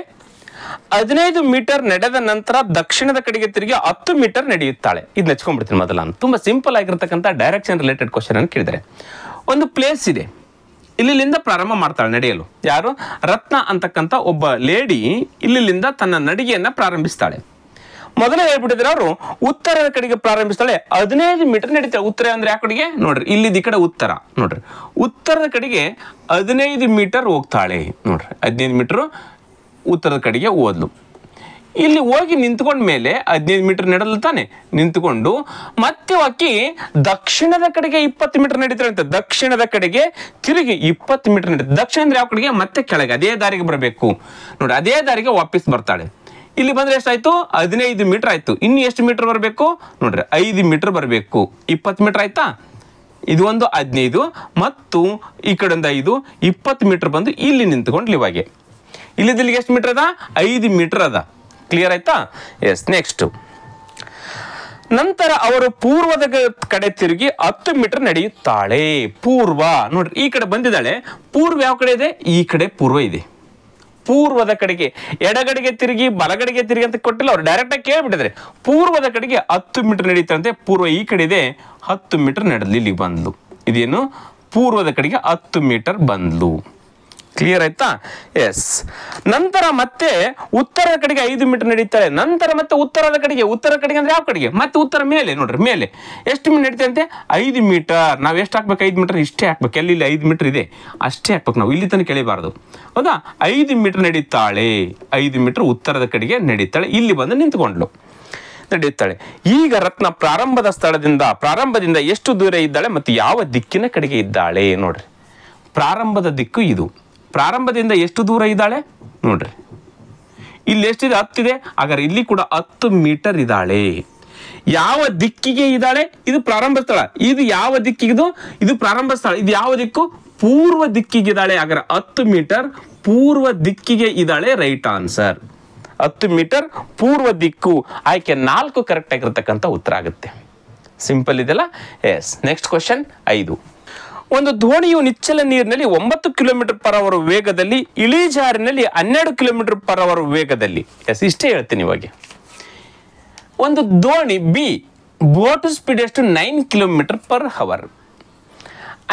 15 ಮೀಟರ್ ನಡೆದ ನಂತರ ದಕ್ಷಿಣದ ಕಡೆಗೆ ತಿರುಗಿ 10 ಮೀಟರ್ ನಡೆಯುತ್ತಾಳೆ. ಇದು ನೆಚ್ಕೊಂಡ್ಬಿಡ್ತೀನಿ ಮೊದಲ. ನಾನು ತುಂಬಾ ಸಿಂಪಲ್ ಆಗಿರ್ತಕ್ಕಂಥ ಡೈರೆಕ್ಷನ್ ರಿಲೇಟೆಡ್ ಕ್ವಶನ್ ಅನ್ನು ಕೇಳಿದರೆ, ಒಂದು ಪ್ಲೇಸ್ ಇದೆ, ಇಲ್ಲಿಂದ ಪ್ರಾರಂಭ ಮಾಡ್ತಾಳೆ ನಡೆಯಲು. ಯಾರು? ರತ್ನ ಅಂತಕ್ಕಂಥ ಒಬ್ಬ ಲೇಡಿ ಇಲ್ಲಿಂದ ತನ್ನ ನಡಿಗೆಯನ್ನ ಪ್ರಾರಂಭಿಸ್ತಾಳೆ. ಮೊದಲೇ ಹೇಳ್ಬಿಟ್ಟಿದ್ರೆ ಅವರು ಉತ್ತರದ ಕಡೆಗೆ ಪ್ರಾರಂಭಿಸ್ತಾಳೆ. 15 ಮೀಟರ್ ನಡೀತಾಳೆ. ಉತ್ತರ ಅಂದ್ರೆ ಯಾವ ಕಡೆಗೆ ನೋಡ್ರಿ, ಇಲ್ಲಿದ್ದ ಕಡೆ ಉತ್ತರ ನೋಡ್ರಿ. ಉತ್ತರದ ಕಡೆಗೆ 15 ಮೀಟರ್ ಹೋಗ್ತಾಳೆ ನೋಡ್ರಿ. 15 ಮೀಟರ್ ಉತ್ತರದ ಕಡೆಗೆ ಹೋದ್ಲು. ಇಲ್ಲಿ ಹೋಗಿ ನಿಂತ್ಕೊಂಡ ಮೇಲೆ 15 ಮೀಟರ್ ನಡೆದಲು ತಾನೆ. ನಿಂತ್ಕೊಂಡು ಮತ್ತೆ ಆಕಿ ದಕ್ಷಿಣದ ಕಡೆಗೆ 20 ಮೀಟರ್ ನಡೀತಾಳೆ ಅಂತ. ದಕ್ಷಿಣದ ಕಡೆಗೆ ತಿರುಗಿ 20 ಮೀಟರ್ ನಡೀತಾರೆ. ದಕ್ಷಿಣ ಅಂದ್ರೆ ಯಾವ ಕಡೆಗೆ? ಮತ್ತೆ ಕೆಳಗೆ ಅದೇ ದಾರಿಗೆ ಬರಬೇಕು ನೋಡಿ. ಅದೇ ದಾರಿಗೆ ವಾಪಸ್ ಬರ್ತಾಳೆ. ಇಲ್ಲಿ ಬಂದ್ರೆ ಎಷ್ಟಾಯ್ತು? 15 ಮೀಟರ್ ಆಯ್ತು. ಇನ್ನು ಎಷ್ಟು ಮೀಟರ್ ಬರಬೇಕು ನೋಡ್ರಿ? 5 ಮೀಟರ್ ಬರಬೇಕು. 20 ಮೀಟರ್ ಆಯ್ತಾ? ಇದು ಒಂದು 15 ಮತ್ತು ಈ ಕಡೆಯಿಂದ 5, 20 ಮೀಟರ್ ಬಂದು ಇಲ್ಲಿ ನಿಂತ್ಕೊಂಡು ಇವಾಗೆ ಇಲ್ಲಿಗೆ ಎಷ್ಟು ಮೀಟರ್ ಅದ? 5 ಮೀಟರ್ ಅದ. ಕ್ಲಿಯರ್ ಆಯ್ತಾ? Yes, next. ನಂತರ ಅವರು ಪೂರ್ವದ ಕಡೆ ತಿರುಗಿ 10 ಮೀಟರ್ ನಡೆಯುತ್ತಾಳೆ. ಪೂರ್ವ ನೋಡ್ರಿ, ಈ ಕಡೆ ಬಂದಿದ್ದಾಳೆ. ಪೂರ್ವ ಯಾವ ಕಡೆ ಇದೆ? ಈ ಕಡೆ ಪೂರ್ವ ಇದೆ. ಪೂರ್ವದ ಕಡೆಗೆ ಎಡಗಡೆಗೆ ತಿರುಗಿ ಬಲಗಡೆಗೆ ತಿರುಗಿ ಅಂತ ಕೊಟ್ಟಿಲ್ಲ, ಅವ್ರು ಡೈರೆಕ್ಟ್ ಆಗಿ ಕೇಳ್ಬಿಟ್ಟಿದ್ರೆ. ಪೂರ್ವದ ಕಡೆಗೆ 10 ಮೀಟರ್ ನಡೀತಾರಂತೆ. ಪೂರ್ವ ಈ ಕಡೆ ಇದೆ, 10 ಮೀಟರ್ ನಡೆದ್ಲು. ಇಲ್ಲಿ ಬಂದ್ಲು. ಇದೇನು? ಪೂರ್ವದ ಕಡೆಗೆ 10 ಮೀಟರ್ ಬಂದ್ಲು. ಕ್ಲಿಯರ್ ಆಯ್ತಾ? ಎಸ್. ನಂತರ ಮತ್ತೆ ಉತ್ತರದ ಕಡೆಗೆ 5 ಮೀಟರ್ ನಡೀತಾಳೆ. ನಂತರ ಮತ್ತೆ ಉತ್ತರ ಕಡೆಗೆ ಅಂದ್ರೆ ಯಾವ ಕಡೆಗೆ? ಮತ್ತೆ ಉತ್ತರ ಮೇಲೆ ನೋಡ್ರಿ, ಮೇಲೆ ಎಷ್ಟು ಮೀಟರ್ ನಡೀತಾರೆ ಅಂತೆ? 5 ಮೀಟರ್. ನಾವು ಎಷ್ಟು ಹಾಕ್ಬೇಕು? 5 ಮೀಟರ್ ಇಷ್ಟೇ ಹಾಕ್ಬೇಕು. ಎಲ್ಲಿ 5 ಮೀಟರ್ ಇದೆ ಅಷ್ಟೇ ಹಾಕ್ಬೇಕು ನಾವು. ಇಲ್ಲಿ ತನಕ ಕೇಳಿಬಾರ್ದು, ಹೌದಾ? 5 ಮೀಟರ್ ನಡೀತಾಳೆ. 5 ಮೀಟರ್ ಉತ್ತರದ ಕಡೆಗೆ ನಡೀತಾಳೆ. ಇಲ್ಲಿ ಬಂದು ನಿಂತ್ಕೊಂಡ್ಲು, ನಡೆಯುತ್ತಾಳೆ. ಈಗ ರತ್ನ ಪ್ರಾರಂಭದಿಂದ ಎಷ್ಟು ದೂರ ಇದ್ದಾಳೆ ಮತ್ತು ಯಾವ ದಿಕ್ಕಿನ ಕಡೆಗೆ ಇದ್ದಾಳೆ ನೋಡ್ರಿ. ಪ್ರಾರಂಭದ ದಿಕ್ಕು ಇದು. ಪ್ರಾರಂಭದಿಂದ ಎಷ್ಟು ದೂರ ಇದ್ದಾಳೆ ನೋಡ್ರಿ. ಇಲ್ಲಿ ಎಷ್ಟಿದೆ? 10 ಇದೆ. ಹಾಗಾದ್ರೆ ಇಲ್ಲಿ ಕೂಡ 10 ಮೀಟರ್ ಇದ್ದಾಳೆ. ಯಾವ ದಿಕ್ಕಿಗೆ ಇದ್ದಾಳೆ? ಇದು ಪ್ರಾರಂಭ ಸ್ಥಳ. ಇದು ಯಾವ ದಿಕ್ಕಿಗಿದು? ಇದು ಪ್ರಾರಂಭ ಸ್ಥಳ. ಇದು ಯಾವ ದಿಕ್ಕು? ಪೂರ್ವ ದಿಕ್ಕಿಗೆ ಇದ್ದಾಳೆ. ಹಾಗಾದ್ರೆ 10 ಮೀಟರ್ ಪೂರ್ವ ದಿಕ್ಕಿಗೆ ಇದ್ದಾಳೆ. ರೈಟ್ ಆನ್ಸರ್ 10 ಮೀಟರ್ ಪೂರ್ವ ದಿಕ್ಕು. ಆಯ್ಕೆ 4 ಕರೆಕ್ಟ್ ಆಗಿರ್ತಕ್ಕಂಥ ಉತ್ತರ ಆಗುತ್ತೆ. ಸಿಂಪಲ್ ಇದೆಲ್ಲ. Yes, next question 5. ಒಂದು ದೋಣಿಯು ನಿಚ್ಚಲ ನೀರಿನಲ್ಲಿ 9 km/h ವೇಗದಲ್ಲಿ, ಇಳಿಜಾರಿನಲ್ಲಿ 12 km/h ವೇಗದಲ್ಲಿ. ಎಸ್, ಇಷ್ಟೇ ಹೇಳ್ತೀನಿ ಇವಾಗ. ಒಂದು ದೋಣಿ ಬಿ, ಬೋಟ್ ಸ್ಪೀಡ್ ಎಷ್ಟು? 9 km/h.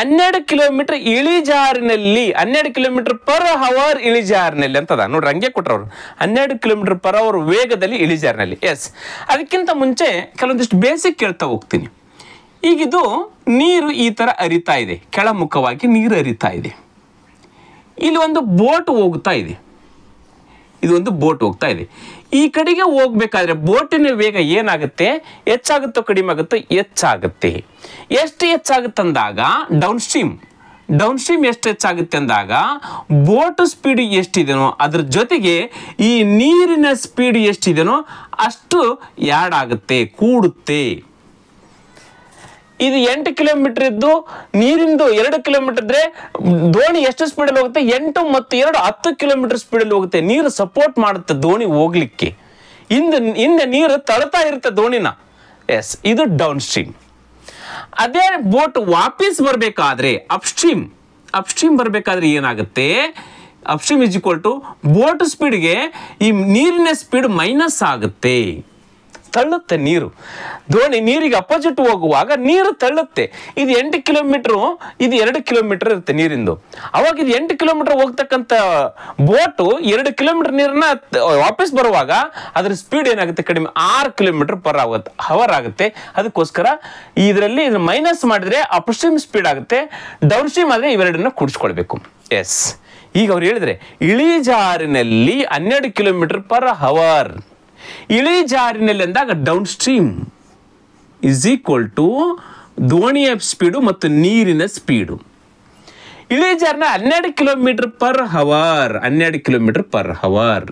12 ಕಿಲೋಮೀಟರ್ ಇಳಿಜಾರಿನಲ್ಲಿ, 12 km/h ಇಳಿಜಾರಿನಲ್ಲಿ ಅಂತದ ನೋಡ್ರಿ. ಹಂಗೆ ಕೊಟ್ರವ್ರು 12 km/h ವೇಗದಲ್ಲಿ ಇಳಿಜಾರಿನಲ್ಲಿ. ಎಸ್, ಅದಕ್ಕಿಂತ ಮುಂಚೆ ಕೆಲವೊಂದಿಷ್ಟು ಬೇಸಿಕ್ ಕೇಳ್ತಾ ಹೋಗ್ತೀನಿ. ಈಗಿದು ನೀರು ಈ ತರ ಹರಿತಾ ಇದೆ, ಕೆಳಮುಖವಾಗಿ ನೀರು ಹರಿತಾ ಇದೆ. ಇಲ್ಲಿ ಒಂದು ಬೋಟ್ ಹೋಗ್ತಾ ಇದೆ. ಇದು ಒಂದು ಬೋಟ್ ಹೋಗ್ತಾ ಇದೆ. ಈ ಕಡೆಗೆ ಹೋಗ್ಬೇಕಾದ್ರೆ ಬೋಟಿನ ವೇಗ ಏನಾಗುತ್ತೆ? ಹೆಚ್ಚಾಗುತ್ತೋ ಕಡಿಮೆ ಆಗುತ್ತೋ? ಹೆಚ್ಚಾಗುತ್ತೆ. ಎಷ್ಟು ಹೆಚ್ಚಾಗುತ್ತಂದಾಗ ಡೌನ್ ಸ್ಟ್ರೀಮ್ ಎಷ್ಟು ಹೆಚ್ಚಾಗುತ್ತೆ ಅಂದಾಗ ಬೋಟ್ ಸ್ಪೀಡ್ ಎಷ್ಟಿದೆನೋ ಅದ್ರ ಜೊತೆಗೆ ಈ ನೀರಿನ ಸ್ಪೀಡ್ ಎಷ್ಟಿದೆನೋ ಅಷ್ಟು ಆ್ಯಡ್ ಆಗುತ್ತೆ, ಕೂಡುತ್ತೆ. ಇದು 8 ಕಿಲೋಮೀಟರ್ ಇದ್ದು ನೀರಿಂದು 2 ಕಿಲೋಮೀಟರ್ ಇದ್ರೆ ದೋಣಿ ಎಷ್ಟು ಸ್ಪೀಡಲ್ಲಿ ಹೋಗುತ್ತೆ? 8 ಮತ್ತು 2 10 ಕಿಲೋಮೀಟರ್ ಸ್ಪೀಡಲ್ಲಿ ಹೋಗುತ್ತೆ. ನೀರು ಸಪೋರ್ಟ್ ಮಾಡುತ್ತೆ ದೋಣಿ ಹೋಗ್ಲಿಕ್ಕೆ. ಹಿಂದೆ ನೀರು ತಳ್ತಾ ಇರುತ್ತೆ ದೋಣಿನ. ಎಸ್, ಇದು ಡೌನ್ ಸ್ಟ್ರೀಮ್. ಅದೇ ಬೋಟ್ ವಾಪಸ್ ಬರಬೇಕಾದ್ರೆ ಅಪ್ಸ್ಟ್ರೀಮ್ ಬರಬೇಕಾದ್ರೆ ಏನಾಗುತ್ತೆ? Upstream is equal to boat ಸ್ಪೀಡ್ಗೆ ಈ ನೀರಿನ ಸ್ಪೀಡ್ ಮೈನಸ್ ಆಗುತ್ತೆ, ತಳ್ಳುತ್ತೆ ನೀರು. ದೋಣಿ ನೀರಿಗೆ ಅಪೋಸಿಟ್ ಹೋಗುವಾಗ ನೀರು ತಳ್ಳುತ್ತೆ. ಇದು 8 ಕಿಲೋಮೀಟರ್, ಇದು 2 ಕಿಲೋಮೀಟರ್ ಇರುತ್ತೆ ನೀರಿಂದು. ಅವಾಗ ಇದು 8 ಕಿಲೋಮೀಟರ್ ಹೋಗ್ತಕ್ಕಂಥ ಬೋಟು 2 ಕಿಲೋಮೀಟರ್ ನೀರನ್ನ ವಾಪಸ್ ಬರುವಾಗ ಅದ್ರ ಸ್ಪೀಡ್ ಏನಾಗುತ್ತೆ? ಕಡಿಮೆ 6 km/h ಆಗುತ್ತೆ. ಅದಕ್ಕೋಸ್ಕರ ಇದರಲ್ಲಿ ಮೈನಸ್ ಮಾಡಿದ್ರೆ ಅಪ್ಸ್ಟ್ರೀಮ್ ಸ್ಪೀಡ್ ಆಗುತ್ತೆ, ಡೌನ್ ಸ್ಟ್ರೀಮ್ ಆದರೆ ಇವೆರಡನ್ನ ಕೂಡಿಸ್ಕೊಳ್ಬೇಕು. ಎಸ್, ಈಗ ಅವ್ರು ಹೇಳಿದ್ರೆ ಇಳಿಜಾರಿನಲ್ಲಿ 12 km/h. ಇಳಿಜಾರಿನಲ್ಲಿ ಅಂದಾಗ downstream is equal to ದೋಣಿಯ ಸ್ಪೀಡು ಮತ್ತು ನೀರಿನ ಸ್ಪೀಡು. ಇಳಿಜಾರಿನ 12 km/h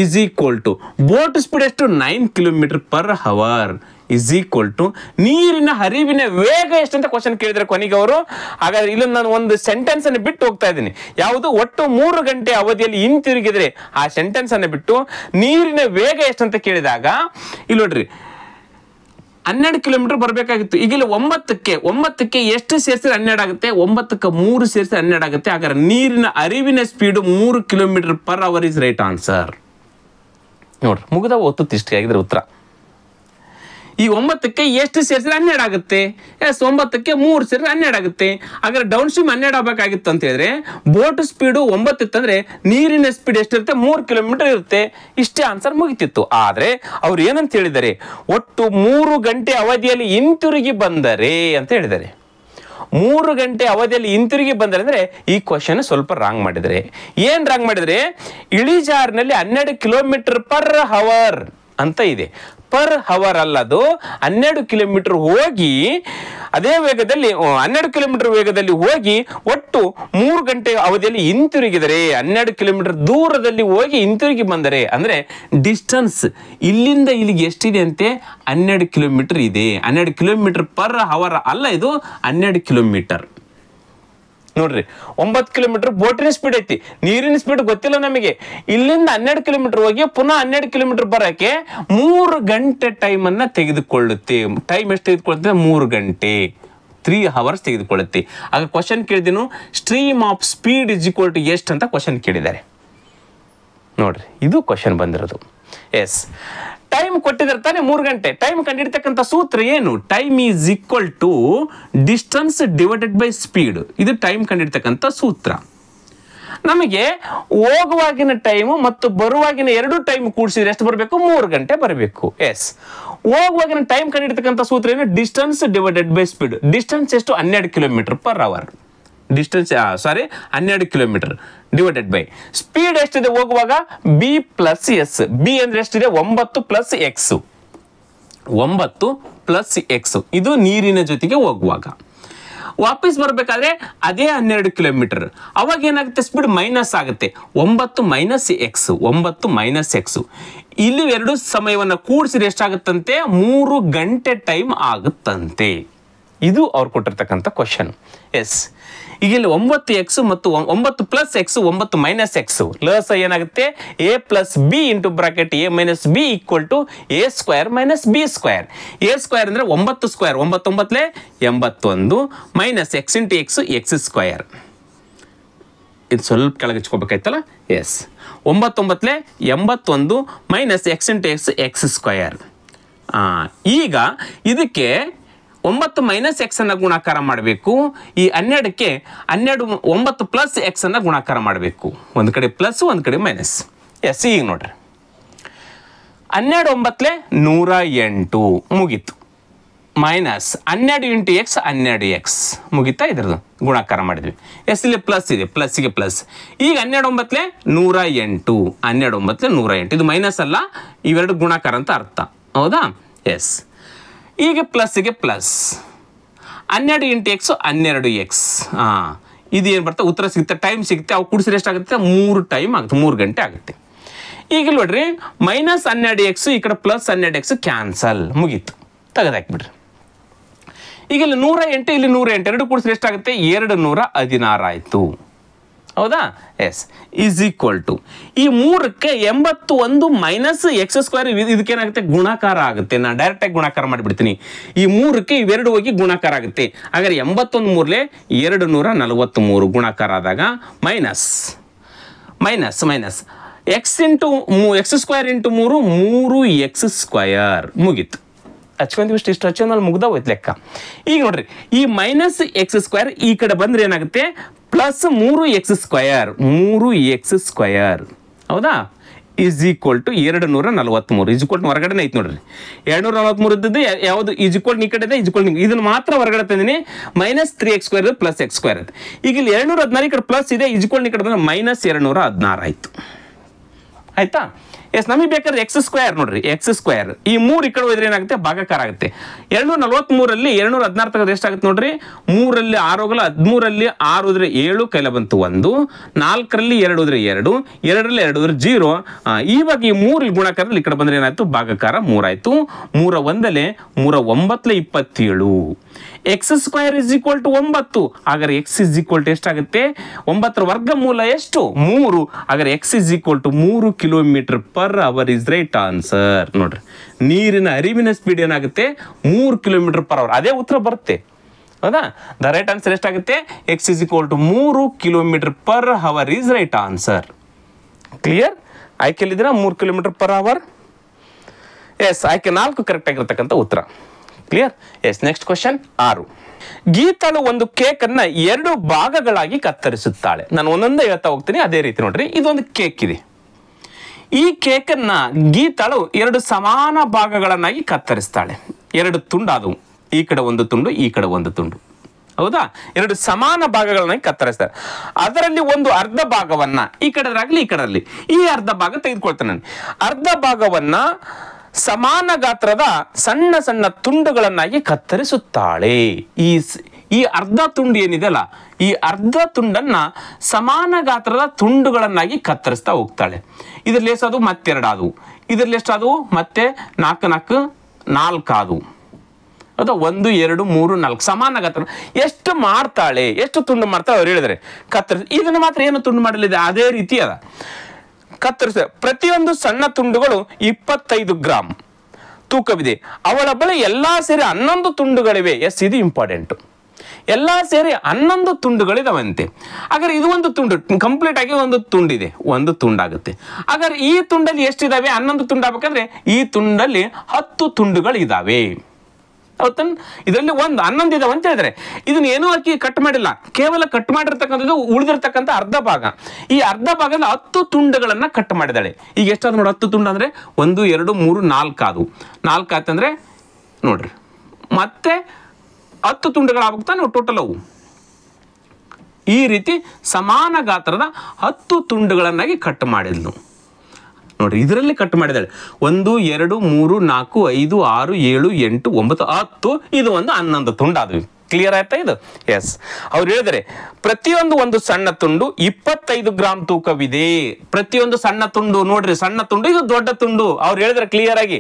is equal to boat speed ಎಷ್ಟು? 9 km/h ಇಸ್ ಈಕ್ವಲ್ ಟು ನೀರಿನ ಹರಿವಿನ ವೇಗ ಎಷ್ಟಂತ ಕ್ವಶನ್ ಕೇಳಿದ್ರೆ ಕೊನೆಗೆ ಅವರು. ಹಾಗಾದ್ರೆ ಇಲ್ಲಿ ನಾನು ಒಂದು ಸೆಂಟೆನ್ಸ್ ಅನ್ನು ಬಿಟ್ಟು ಹೋಗ್ತಾ ಇದ್ದೀನಿ. ಯಾವುದು? ಒಟ್ಟು 3 ಗಂಟೆ ಅವಧಿಯಲ್ಲಿ ಹಿಂತಿರುಗಿದ್ರೆ ಆ ಸೆಂಟೆನ್ಸ್ ಅನ್ನು ಬಿಟ್ಟು ನೀರಿನ ವೇಗ ಎಷ್ಟಂತ ಕೇಳಿದಾಗ ಇಲ್ಲಿ ನೋಡ್ರಿ 12 ಕಿಲೋಮೀಟರ್ ಬರಬೇಕಾಗಿತ್ತು. ಈಗ ಇಲ್ಲಿ 9ಕ್ಕೆ ಎಷ್ಟು ಸೇರಿಸಿದ್ರೆ 12 ಆಗುತ್ತೆ? 9ಕ್ಕೆ 3 ಸೇರಿಸಿದ್ರೆ 12 ಆಗುತ್ತೆ. ಹಾಗಾದ್ರೆ ನೀರಿನ ಅರಿವಿನ speed 3 kilometre per hour is right answer. ನೋಡ್ರಿ ಮುಗಿದ ಒತ್ತು ಇಷ್ಟೇ ಆಗಿದ್ರೆ ಉತ್ತರ. ಈ 9ಕ್ಕೆ ಎಷ್ಟು ಸೇರಿಸಿದ್ರೆ 12 ಆಗುತ್ತೆ? ಎಸ್, 9ಕ್ಕೆ 3 ಸೇರಿದ್ರೆ 12 ಆಗುತ್ತೆ. ಹಾಗಾದ್ರೆ ಡೌನ್ ಸ್ಟ್ರೀಮ್ 12 ಆಗಬೇಕಾಗಿತ್ತು ಅಂತ ಹೇಳಿದ್ರೆ ಬೋಟ್ ಸ್ಪೀಡು 9 ಇತ್ತಂದ್ರೆ ನೀರಿನ ಸ್ಪೀಡ್ ಎಷ್ಟಿರುತ್ತೆ? 3 ಕಿಲೋಮೀಟರ್ ಇರುತ್ತೆ. ಇಷ್ಟೇ ಆನ್ಸರ್ ಮುಗಿತಿತ್ತು. ಆದ್ರೆ ಅವ್ರು ಏನಂತ ಹೇಳಿದ್ದಾರೆ? ಒಟ್ಟು 3 ಗಂಟೆ ಅವಧಿಯಲ್ಲಿ ಹಿಂತಿರುಗಿ ಬಂದರೆ ಅಂತ ಹೇಳಿದ್ದಾರೆ. 3 ಗಂಟೆ ಅವಧಿಯಲ್ಲಿ ಹಿಂತಿರುಗಿ ಬಂದರೆ ಅಂದ್ರೆ ಈ ಕ್ವಶನ್ ಸ್ವಲ್ಪ ರಾಂಗ್ ಮಾಡಿದರೆ. ಏನ್ ರಾಂಗ್ ಮಾಡಿದ್ರೆ? ಇಳಿಜಾರಿನಲ್ಲಿ 12 ಕಿಲೋಮೀಟರ್ ಪರ್ ಅವರ್ ಅಂತ ಇದೆ. ಪರ್ ಅವರ್ ಅಲ್ಲದು 12 ಕಿಲೋಮೀಟರ್ ಹೋಗಿ ಅದೇ ವೇಗದಲ್ಲಿ 12 ಕಿಲೋಮೀಟರ್ ವೇಗದಲ್ಲಿ ಹೋಗಿ ಒಟ್ಟು 3 ಗಂಟೆ ಅವಧಿಯಲ್ಲಿ ಹಿಂತಿರುಗಿದರೆ 12 ಕಿಲೋಮೀಟರ್ ದೂರದಲ್ಲಿ ಹೋಗಿ ಹಿಂತಿರುಗಿ ಬಂದರೆ ಅಂದ್ರೆ ಡಿಸ್ಟನ್ಸ್ ಇಲ್ಲಿಂದ ಇಲ್ಲಿಗೆ ಎಷ್ಟಿದೆ ಅಂತೆ? 12 ಕಿಲೋಮೀಟರ್ ಇದೆ. 12 ಕಿಲೋಮೀಟರ್ ಪರ್ ಅವರ್ ಅಲ್ಲ, ಇದು 12 ಕಿಲೋಮೀಟರ್. ನೋಡ್ರಿ 9 ಕಿಲೋಮೀಟರ್ ಬೋಟಿನ ಸ್ಪೀಡ್ ಐತಿ, ನೀರಿನ ಸ್ಪೀಡ್ ಗೊತ್ತಿಲ್ಲ ನಮಗೆ. ಇಲ್ಲಿಂದ 12 ಕಿಲೋಮೀಟರ್ ಹೋಗಿ ಪುನಃ 12 ಕಿಲೋಮೀಟರ್ ಬರಕ್ಕೆ 3 ಗಂಟೆ ಟೈಮ್ ಅನ್ನ ತೆಗೆದುಕೊಳ್ಳುತ್ತೆ. ಟೈಮ್ ಎಷ್ಟು ತೆಗೆದುಕೊಳ್ಳುತ್ತೆ? 3 ಗಂಟೆ, 3 ಅವರ್ಸ್ ತೆಗೆದುಕೊಳ್ಳುತ್ತೆ. ಆಗ ಕ್ವಶನ್ ಕೇಳಿದೀನು, stream of speed is equal to ಎಷ್ಟು ಅಂತ ಕ್ವಶನ್ ಕೇಳಿದ್ದಾರೆ. ನೋಡ್ರಿ ಇದು ಕ್ವಶನ್ ಬಂದಿರೋದು. ಎಸ್, ಟೈಮ್ ಕೊಟ್ಟಿದ್ದಾರೆ ತಾನೆ 3 ಗಂಟೆ. ಟೈಮ್ ಕಂಡಿಡ್ತಕ್ಕಂಥ ಸೂತ್ರ ಏನು? Time is equal to distance divided by speed. ಇದು ಟೈಮ್ ಕಂಡಿಡ್ತಕ್ಕಂಥ ಸೂತ್ರ. ನಮಗೆ ಹೋಗುವಾಗಿನ ಟೈಮು ಮತ್ತು ಬರುವಾಗಿನ 2 ಟೈಮ್ ಕೂಡಿಸಿದ್ರೆ ಎಷ್ಟು ಬರಬೇಕು? 3 ಗಂಟೆ ಬರಬೇಕು. ಎಸ್, ಹೋಗುವಾಗಿನ ಟೈಮ್ ಕಂಡಿಡ್ತಕ್ಕಂಥ ಸೂತ್ರ ಏನು? Distance divided by speed. Distance ಎಷ್ಟು? 12 kilometre per hour. Distance 12 kilometre divided by speed ಎಷ್ಟಿದೆ ಹೋಗುವಾಗ? B plus S. ಬಿ ಅಂದ್ರೆ ಎಷ್ಟಿದೆ? 9 ಪ್ಲಸ್ ಎಕ್ಸ್. 9 plus X. ಇದು ನೀರಿನ ಜೊತೆಗೆ ಹೋಗುವಾಗ. ವಾಪಸ್ ಬರಬೇಕಾದ್ರೆ ಅದೇ 12 ಕಿಲೋಮೀಟರ್. ಅವಾಗ ಏನಾಗುತ್ತೆ? ಸ್ಪೀಡ್ ಮೈನಸ್ ಆಗುತ್ತೆ. 9 ಮೈನಸ್ ಎಕ್ಸ್. 9 minus X. ಇಲ್ಲಿ 2 ಸಮಯವನ್ನು ಕೂಡಿಸಿದ್ರೆ ಎಷ್ಟಾಗುತ್ತಂತೆ? 3 ಗಂಟೆ ಟೈಮ್ ಆಗುತ್ತಂತೆ. ಇದು ಅವ್ರು ಕೊಟ್ಟಿರ್ತಕ್ಕಂಥ ಕ್ವಶನ್. ಎಸ್, ಈಗ ಇಲ್ಲಿ 9x ಮತ್ತು 9 ಪ್ಲಸ್ ಎಕ್ಸ್ 9 ಮೈನಸ್ ಎಕ್ಸ್ ಲಸ ಏನಾಗುತ್ತೆ? A plus B into bracket A minus B equal to A square minus B square. A square ಅಂದ್ರೆ 9 square 9 81 minus X into X X square. ಇದು ಸ್ವಲ್ಪ ಕೆಳಗೆ ಹಚ್ಕೋಬೇಕಾಯ್ತಲ್ಲ. Yes, 9 81 minus X into X X square. ಈಗ ಇದಕ್ಕೆ 9 minus X ಅನ್ನ ಗುಣಾಕಾರ ಮಾಡಬೇಕು. ಈ 12ಕ್ಕೆ 9 ಪ್ಲಸ್ ಎಕ್ಸ್ ಅನ್ನ ಗುಣಾಕಾರ ಮಾಡಬೇಕು. ಒಂದು ಕಡೆ ಪ್ಲಸ್ ಒಂದು ಕಡೆ ಮೈನಸ್. ಎಸ್, ಈಗ ನೋಡ್ರಿ 12 108 ಮುಗೀತು. ಮೈನಸ್ 12 ಇಂಟು ಎಕ್ಸ್ 12x ಮುಗಿತಾ? ಇದ್ರದ್ದು ಗುಣಾಕಾರ ಮಾಡಿದ್ವಿ. ಎಸ್, ಇಲ್ಲಿ ಪ್ಲಸ್ ಇದೆ, ಪ್ಲಸ್ಗೆ ಪ್ಲಸ್. ಈಗ 12 108 12 108 ಇದು ಮೈನಸ್ ಅಲ್ಲ, ಇವೆರಡು ಗುಣಾಕಾರ ಅಂತ ಅರ್ಥ. ಹೌದಾ? ಎಸ್, ಈಗ ಪ್ಲಸ್ಗೆ ಪ್ಲಸ್ 12 ಇಂಟು ಎಕ್ಸ್ 12x. ಇದು ಏನು ಬರ್ತದೆ? ಉತ್ತರ ಸಿಗುತ್ತೆ, ಟೈಮ್ ಸಿಗುತ್ತೆ. ಅವು ಕೂಡಿಸಿದ್ರೆ ಎಷ್ಟಾಗುತ್ತೆ? 3 ಟೈಮ್ ಆಗುತ್ತೆ, 3 ಗಂಟೆ ಆಗುತ್ತೆ. ಈಗ ನೋಡ್ರಿ ಮೈನಸ್ 12x ಈ ಕಡೆ ಪ್ಲಸ್ 12x ಕ್ಯಾನ್ಸಲ್, ಮುಗೀತು, ತೆಗೆದಾಕ್ಬಿಡ್ರಿ. ಈಗ ಇಲ್ಲಿ 108 ಇಲ್ಲಿ 108 ಎರಡು ಕೂಡಿಸಿದ್ರೆ ಎಷ್ಟಾಗುತ್ತೆ? 216 ಆಯಿತು. ಹೌದಾ? ಎಸ್, ಈಸ್ ಈಕ್ವಲ್ ಟು ಈ 3ಕ್ಕೆ 81 ಮೈನಸ್ ಎಕ್ಸ್ ಸ್ಕ್ವೇರ್. ಇದಕ್ಕೇನಾಗುತ್ತೆ? ಗುಣಾಕಾರ ಆಗುತ್ತೆ. ನಾನು ಡೈರೆಕ್ಟಾಗಿ ಗುಣಾಕಾರ ಮಾಡಿಬಿಡ್ತೀನಿ. ಈ 3ಕ್ಕೆ ಇವೆರಡು ಹೋಗಿ ಗುಣಾಕಾರ ಆಗುತ್ತೆ. ಹಾಗಾದ್ರೆ 81 243 ಗುಣಾಕಾರ ಆದಾಗ minus minus minus X into X square into 3 3x square. ಮುಗೀತು. ಹಚ್ಕೊಂತೀವಿ ಇಷ್ಟು ಹಚ್ಚೋದ್ಮೇಲೆ ಮುಗ್ದ ಹೋಯ್ತು ಲೆಕ್ಕ. ಈಗ ನೋಡ್ರಿ ಈ ಮೈನಸ್ ಎಕ್ಸ್ ಸ್ಕ್ವೇರ್ ಈ ಕಡೆ ಬಂದ್ರೆ ಏನಾಗುತ್ತೆ? Plus 3x square 3x square. ಹೌದಾ? Is equal to 243. Is equal to ಹೊರಗಡೆ ಐತೆ ನೋಡ್ರಿ. 243 ಇದ್ದದ್ದು ಯಾವುದು? ಈಸ್ ಈಕ್ವಲ್ ಈ ಕಡೆ ಇದೆ, ಈಸ್ ಈಕ್ವಲ್ ಇದನ್ನು ಮಾತ್ರ ಹೊರಗಡೆ ತಂದಿನಿ. Minus 3x square plus X square ಇದೆ. ಈಗ ಇಲ್ಲಿ 216 ಈ ಕಡೆ ಪ್ಲಸ್ ಇದೆ, ಈಸ್ ಈಕ್ವಲ್ ಈ ಕಡೆ ಬಂದ್ರೆ ಮೈನಸ್ 216 ಆಯಿತು. ಆಯ್ತಾ? ಎಸ್ ನಮಗೆ ಬೇಕಾದ್ರೆ ಎಕ್ಸ್ ಸ್ಕ್ವೇರ್ ನೋಡ್ರಿ, ಎಕ್ಸ್ ಸ್ಕ್ವೇರ್ ಈ 3 ಈ ಕಡೆ ಹೋದ್ರೆ ಏನಾಗುತ್ತೆ, ಭಾಗಾಕಾರ ಆಗುತ್ತೆ. 243ರಲ್ಲಿ 216 ತೆಗೆದ್ರೆ ಎಷ್ಟಾಗುತ್ತೆ ನೋಡ್ರಿ, 3ರಲ್ಲಿ 6 ಹೋಗಲ್ಲ, 13ರಲ್ಲಿ 6 ಹೋದ್ರೆ 7, ಕೈಲ ಬಂತು 1, 4ರಲ್ಲಿ 2 ಹೋದ್ರೆ 2, 2ರಲ್ಲಿ 2 ಹೋದ್ರೆ 0. ಇವಾಗ ಈ 3 ಗುಣಾಕಾರದಲ್ಲಿ ಈ ಕಡೆ ಬಂದ್ರೆ ಏನಾಯ್ತು, ಭಾಗಾಕಾರ 3 ಆಯ್ತು. 3 ಒಂದಲೆ 3 9 27. X square is equal to 9. ಹಾಗಾದ್ರೆ ಎಕ್ಸ್ ಇಸ್ ಈಕ್ವಲ್ ಟು ಎಷ್ಟಾಗುತ್ತೆ, 9ರ ವರ್ಗಮೂಲ ಎಷ್ಟು, 3. ಹಾಗಾದ್ರೆ x is equal to 3 kilometre per hour is right answer. ನೋಡ್ರಿ, ನೀರಿನ ಹರಿವಿನ ಸ್ಪೀಡ್ ಏನಾಗುತ್ತೆ, 3 ಕಿಲೋಮೀಟರ್ ಪರ್ ಅವರ್. ಅದೇ ಉತ್ತರ ಬರುತ್ತೆ, ಹೌದಾ? ದ ರೈಟ್ ಆನ್ಸರ್ ಎಷ್ಟಾಗುತ್ತೆ, X is equal to 3 kilometre per hour is right answer. Clear? ಆಯ್ಕೆಯಲ್ಲಿದ್ದೀರಾ 3 ಕಿಲೋಮೀಟರ್ ಪರ್ ಅವರ್? ಎಸ್, ಆಯ್ಕೆ 4 ಕರೆಕ್ಟ್ ಆಗಿರ್ತಕ್ಕಂಥ ಉತ್ತರ. ಕ್ಲಿಯರ್? ಎಸ್. Next question 6. ಗೀತಾಳು ಒಂದು ಕೇಕ್ ಅನ್ನ 2 ಭಾಗಗಳಾಗಿ ಕತ್ತರಿಸುತ್ತಾಳೆ. ನಾನು ಒಂದೊಂದೇ ಹೇಳ್ತಾ ಹೋಗ್ತೀನಿ, ಅದೇ ರೀತಿ ನೋಡ್ರಿ. ಇದೊಂದು ಕೇಕ್ ಇದೆ. ಈ ಕೇಕ್ ಅನ್ನ ಗೀತಾಳು 2 ಸಮಾನ ಭಾಗಗಳನ್ನಾಗಿ ಕತ್ತರಿಸ್ತಾಳೆ. 2 ತುಂಡು ಆದವು, ಈ ಕಡೆ ಒಂದು ತುಂಡು, ಈ ಕಡೆ ಒಂದು ತುಂಡು, ಹೌದಾ? 2 ಸಮಾನ ಭಾಗಗಳನ್ನಾಗಿ ಕತ್ತರಿಸ್ತಾರೆ. ಅದರಲ್ಲಿ ಒಂದು ಅರ್ಧ ಭಾಗವನ್ನ ಈ ಕಡೆದಾಗ್ಲಿ ಈ ಕಡೆಯಲ್ಲಿ ಈ ಅರ್ಧ ಭಾಗ ತೆಗೆದುಕೊಳ್ತಾನೆ ನಾನು. ಅರ್ಧ ಭಾಗವನ್ನ ಸಮಾನ ಗಾತ್ರದ ಸಣ್ಣ ಸಣ್ಣ ತುಂಡುಗಳನ್ನಾಗಿ ಕತ್ತರಿಸುತ್ತಾಳೆ. ಈ ಅರ್ಧ ತುಂಡು ಏನಿದೆ ಅಲ್ಲ, ಈ ಅರ್ಧ ತುಂಡನ್ನ ಸಮಾನ ಗಾತ್ರದ ತುಂಡುಗಳನ್ನಾಗಿ ಕತ್ತರಿಸ್ತಾ ಹೋಗ್ತಾಳೆ. ಇದರಲ್ಲಿ ಎಷ್ಟಾದವು, ಮತ್ತೆ 2 ಆದವು. ಇದರಲ್ಲಿ ಎಷ್ಟಾದವು, ಮತ್ತೆ 4 ಆದವು. ಹೌದಾ? 1 2 3 4 ಸಮಾನ ಗಾತ್ರ. ಎಷ್ಟು ಮಾಡ್ತಾಳೆ, ಎಷ್ಟು ತುಂಡು ಮಾಡ್ತಾಳೆ ಅವ್ರು ಹೇಳಿದರೆ ಕತ್ತರಿಸಿ. ಇದನ್ನು ಮಾತ್ರ ಏನು ತುಂಡು ಮಾಡಲಿದೆ, ಅದೇ ರೀತಿ ಅದ ಕತ್ತರಿಸ. ಪ್ರತಿಯೊಂದು ಸಣ್ಣ ತುಂಡುಗಳು 25 ಗ್ರಾಮ್ ತೂಕವಿದೆ. ಅವಳ ಬಳಿ ಎಲ್ಲಾ ಸೇರಿ 11 ತುಂಡುಗಳಿವೆ. ಎಸ್, ಇದು ಇಂಪಾರ್ಟೆಂಟ್. ಎಲ್ಲಾ ಸೇರಿ 11 ತುಂಡುಗಳಿದಾವಂತೆ. ಹಾಗಾದ್ರೆ ಇದು ಒಂದು ತುಂಡು ಕಂಪ್ಲೀಟ್ ಆಗಿ ಒಂದು ತುಂಡಿದೆ, ಒಂದು ತುಂಡಾಗುತ್ತೆ. ಹಾಗಾದ್ರೆ ಈ ತುಂಡಲ್ಲಿ ಎಷ್ಟಿದಾವೆ, 11 ತುಂಡಾಗಬೇಕಂದ್ರೆ ಈ ತುಂಡಲ್ಲಿ 10 ತುಂಡುಗಳು ಇದಾವೆ. ಹೌದಾ? ಇದರಲ್ಲಿ 11 ಇದಾವೆ ಅಂತ ಹೇಳಿದ್ರೆ ಇದನ್ನ ಏನೂ ಹಾಕಿ ಕಟ್ ಮಾಡಿಲ್ಲ, ಕೇವಲ ಕಟ್ ಮಾಡಿರ್ತಕ್ಕಂಥದ್ದು ಉಳಿದಿರ್ತಕ್ಕಂಥ ಅರ್ಧ ಭಾಗ. ಈ ಅರ್ಧ ಭಾಗದಲ್ಲಿ 10 ತುಂಡುಗಳನ್ನ ಕಟ್ ಮಾಡಿದಾಳೆ. ಈಗ ಎಷ್ಟಾದ್ರು ನೋಡಿ, 10 ತುಂಡು ಅಂದ್ರೆ 1 2 3 4 ಆದವು. 4 ಆಯ್ತಂದ್ರೆ ನೋಡ್ರಿ, ಮತ್ತೆ 10 ತುಂಡುಗಳಾಗ್ತಾ ನಾವು ಟೋಟಲ್ ಅವು. ಈ ರೀತಿ ಸಮಾನ ಗಾತ್ರದ 10 ತುಂಡುಗಳನ್ನಾಗಿ ಕಟ್ ಮಾಡಿದ್ನು ನೋಡ್ರಿ. ಇದರಲ್ಲಿ ಕಟ್ ಮಾಡಿದಾಳೆ 1 2 3 4 5 6 7 8 9 10. ಇದು ಒಂದು 11 ತುಂಡು ಆದ್ವಿ. ಕ್ಲಿಯರ್ ಆಯ್ತಾ ಇದು? ಎಸ್. ಅವ್ರು ಹೇಳಿದರೆ ಪ್ರತಿಯೊಂದು ಒಂದು ಸಣ್ಣ ತುಂಡು 25 ಗ್ರಾಮ್ ತೂಕವಿದೆ. ಪ್ರತಿಯೊಂದು ಸಣ್ಣ ತುಂಡು ನೋಡ್ರಿ, ಸಣ್ಣ ತುಂಡು, ಇದು ದೊಡ್ಡ ತುಂಡು. ಅವ್ರು ಹೇಳಿದ್ರೆ ಕ್ಲಿಯರ್ ಆಗಿ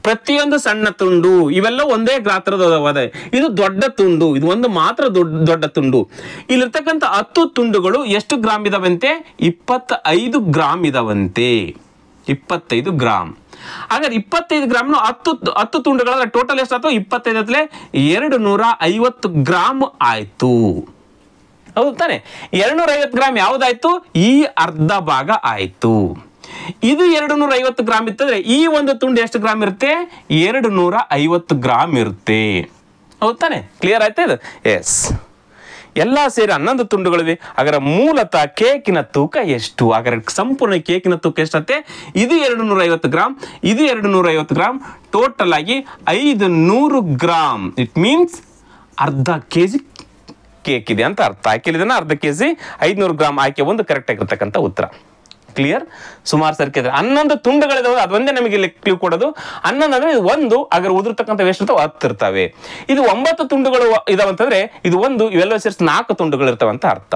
ಪ್ರತಿಯೊಂದು ಸಣ್ಣ ತುಂಡು ಇವೆಲ್ಲ ಒಂದೇ ಗಾತ್ರದ. ಇದು ದೊಡ್ಡ ತುಂಡು, ಇದು ಒಂದು ಮಾತ್ರ ದೊಡ್ಡ ತುಂಡು. ಇಲ್ಲಿರ್ತಕ್ಕಂಥ 10 ತುಂಡುಗಳು ಎಷ್ಟು ಗ್ರಾಮ್ ಇದಾವಂತೆ, 25 ಗ್ರಾಮ್ ಇದಾವಂತೆ. 25 ಗ್ರಾಮ್. ಹಾಗಾದ್ರೆ 25 ಗ್ರಾಮ್ 10 ತುಂಡುಗಳ ಟೋಟಲ್ ಎಷ್ಟಾಯ್ತು, 25 250 ಗ್ರಾಮ್ ಆಯ್ತು. ಹೌದು ತಾನೆ? 250 ಗ್ರಾಮ್ ಯಾವ್ದಾಯ್ತು, ಈ ಅರ್ಧ ಭಾಗ ಆಯ್ತು. ಇದು 250 ಗ್ರಾಮ್ ಇತ್ತಂದ್ರೆ ಈ ಒಂದು ತುಂಡು ಎಷ್ಟು ಗ್ರಾಮ್ ಇರುತ್ತೆ, 250 ಗ್ರಾಮ್ ಇರುತ್ತೆ. ಹೌದು ತಾನೆ? ಕ್ಲಿಯರ್ ಆಯ್ತಾ ಇದು? ಎಸ್. ಎಲ್ಲ ಸೇರಿ 11 ತುಂಡುಗಳಿವೆ. ಹಾಗಾದ್ರೆ ಮೂಲತಃ ಕೇಕಿನ ತೂಕ ಎಷ್ಟು? ಹಾಗಾದ್ರೆ ಸಂಪೂರ್ಣ ಕೇಕಿನ ತೂಕ ಎಷ್ಟತ್ತೆ, ಇದು 250 ಗ್ರಾಮ್, ಇದು 250 ಗ್ರಾಮ್, ಟೋಟಲ್ ಆಗಿ 500 ಗ್ರಾಮ್. ಇಟ್ ಮೀನ್ಸ್ ಅರ್ಧ ಕೆಜಿ ಕೇಕ್ ಇದೆ ಅಂತ ಅರ್ಥ. ಹಾಕಿಲಿದನ್ನ ಅರ್ಧ ಕೆಜಿ 500 ಗ್ರಾಮ್. ಆಯ್ಕೆ ಒಂದು ಕರೆಕ್ಟ್ ಆಗಿರ್ತಕ್ಕಂಥ ಉತ್ತರ. ಕ್ಲಿಯರ್? ಸುಮಾರು ಸರ್ಕಿದ್ರೆ 11 ತುಂಡುಗಳಿದಾವೆ, ಅದೊಂದೇ ನಮಗೆ ಕ್ಲೂ ಕೊಡೋದು. 11 ಅಂದ್ರೆ ಇದು 1, ಹಾಗಾದ್ರೆ ಉದುರ್ತಕ್ಕಂಥ ಎಷ್ಟು ಇರ್ತಾವೆ, 10 ಇರ್ತವೆ. ಇದು 9 ತುಂಡುಗಳು ಇದಾವಂತಂದ್ರೆ ಇದು 1, ಇವೆಲ್ಲ ಸೇರಿಸಿ 4 ತುಂಡುಗಳು ಇರ್ತಾವಂತ ಅರ್ಥ.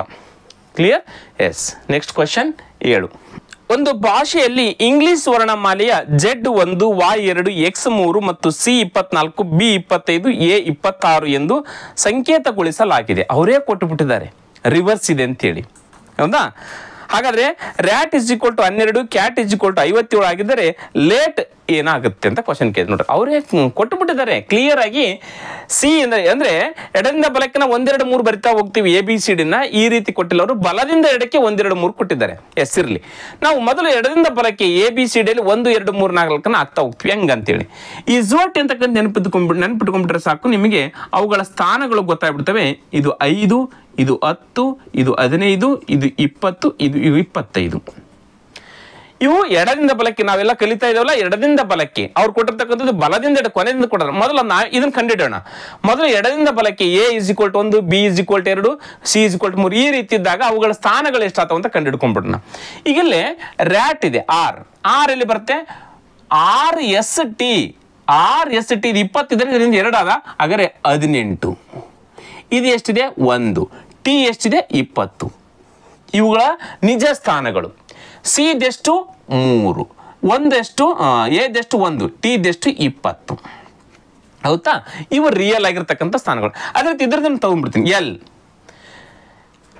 ಕ್ಲಿಯರ್? ಎಸ್. Next question 7. ಒಂದು ಭಾಷೆಯಲ್ಲಿ ಇಂಗ್ಲಿಷ್ ವರ್ಣಮಾಲೆಯ Z1, Y2, X3 ಮತ್ತು C24, B25, A26 ಎಂದು ಸಂಕೇತಗೊಳಿಸಲಾಗಿದೆ. ಅವರೇ ಕೊಟ್ಟು ಬಿಟ್ಟಿದ್ದಾರೆ, ರಿವರ್ಸ್ ಇದೆ ಅಂತೇಳಿ. ಹೌದಾ? ಹಾಗಾದ್ರೆ rat is equal to 12, cat is equal to 57 ಆಗಿದ್ದರೆ ಲೇಟ್ ಏನಾಗುತ್ತೆ ಅಂತ ಕ್ವಶನ್ ಕೇಳಿ ನೋಡ್ರಿ. ಅವರೇ ಕೊಟ್ಟು ಬಿಟ್ಟಿದ್ದಾರೆ ಕ್ಲಿಯರ್ ಆಗಿ. ಸಿ ಅಂದ್ರೆ ಎಡದಿಂದ ಬಲಕ್ಕೆ 1 2 3 ಬರಿತಾ ಹೋಗ್ತೀವಿ ABCD ನ. ಈ ರೀತಿ ಕೊಟ್ಟಿಲ್ಲ ಅವರು, ಬಲದಿಂದ ಎಡಕ್ಕೆ 1 2 3 ಕೊಟ್ಟಿದ್ದಾರೆ. ಎಸ್ ಇರ್ಲಿ, ನಾವು ಮೊದಲು ಎಡದಿಂದ ಬಲಕ್ಕೆ ABCD ಅಲ್ಲಿ 1 2 3 4 ಆಗ್ತಾ ಹೋಗ್ತೀವಿ ಹೆಂಗಂತೇಳಿ. ಈ ಝೋಟ್ ಅಂತಕ್ಕಂಥ ನೆನಪಿಟ್ಕೊಂಡ್ಬಿಟ್ರೆ ಸಾಕು, ನಿಮಗೆ ಅವುಗಳ ಸ್ಥಾನಗಳು ಗೊತ್ತಾಗ್ಬಿಡ್ತವೆ. ಇದು 5, ಇದು 10, ಇದು 15, ಇದು 20, ಇದು 25. ಇವು ಎಡದಿಂದ ಬಲಕ್ಕೆ ನಾವೆಲ್ಲ ಕಲಿತಾ ಇದ್ದೇವಲ್ಲ, ಎಡದಿಂದ ಬಲಕ್ಕೆ ಅವ್ರು ಕೊಟ್ಟಿರ್ತಕ್ಕಂಥದ್ದು ಬಲದಿಂದ ಕೊನೆಯಿಂದ ಕೊಡೋಣ. ಮೊದಲು ಇದನ್ನ ಕಂಡಿಡೋಣ. ಮೊದಲು ಎಡದಿಂದ ಬಲಕ್ಕೆ A = 1, B = 2, C = 3 ಈ ರೀತಿ ಇದ್ದಾಗ ಅವುಗಳ ಸ್ಥಾನಗಳು ಎಷ್ಟಾಗ್ತಾವ ಅಂತ ಕಂಡಿಡ್ಕೊಂಡ್ಬಿಡೋಣ. ಈಗ ಇಲ್ಲಿ ರ್ಯಾಟ್ ಇದೆ ಆರ್ ಎಲ್ಲಿ ಬರುತ್ತೆ, RST ಇದು 20 ಇದ್ರೆ ಇದರಿಂದ 2 ಆದ, ಹಾಗಾದ್ರೆ 18. ಇದು ಎಷ್ಟಿದೆ 1, T ಎಷ್ಟಿದೆ 20. ಇವುಗಳ ನಿಜ ಸ್ಥಾನಗಳು. ಸಿ ದೆಷ್ಟು 3, ಒಂದೆಷ್ಟು ಎ ದೆಷ್ಟು 1, ಟಿ ದೆಷ್ಟು 20. ಹೌದಾ? ಇವು ರಿಯಲ್ ಆಗಿರ್ತಕ್ಕಂಥ ಸ್ಥಾನಗಳು. ಅದೇ ರೀತಿ ಇದ್ರದನ್ನು ತಗೊಂಡ್ಬಿಡ್ತೀನಿ.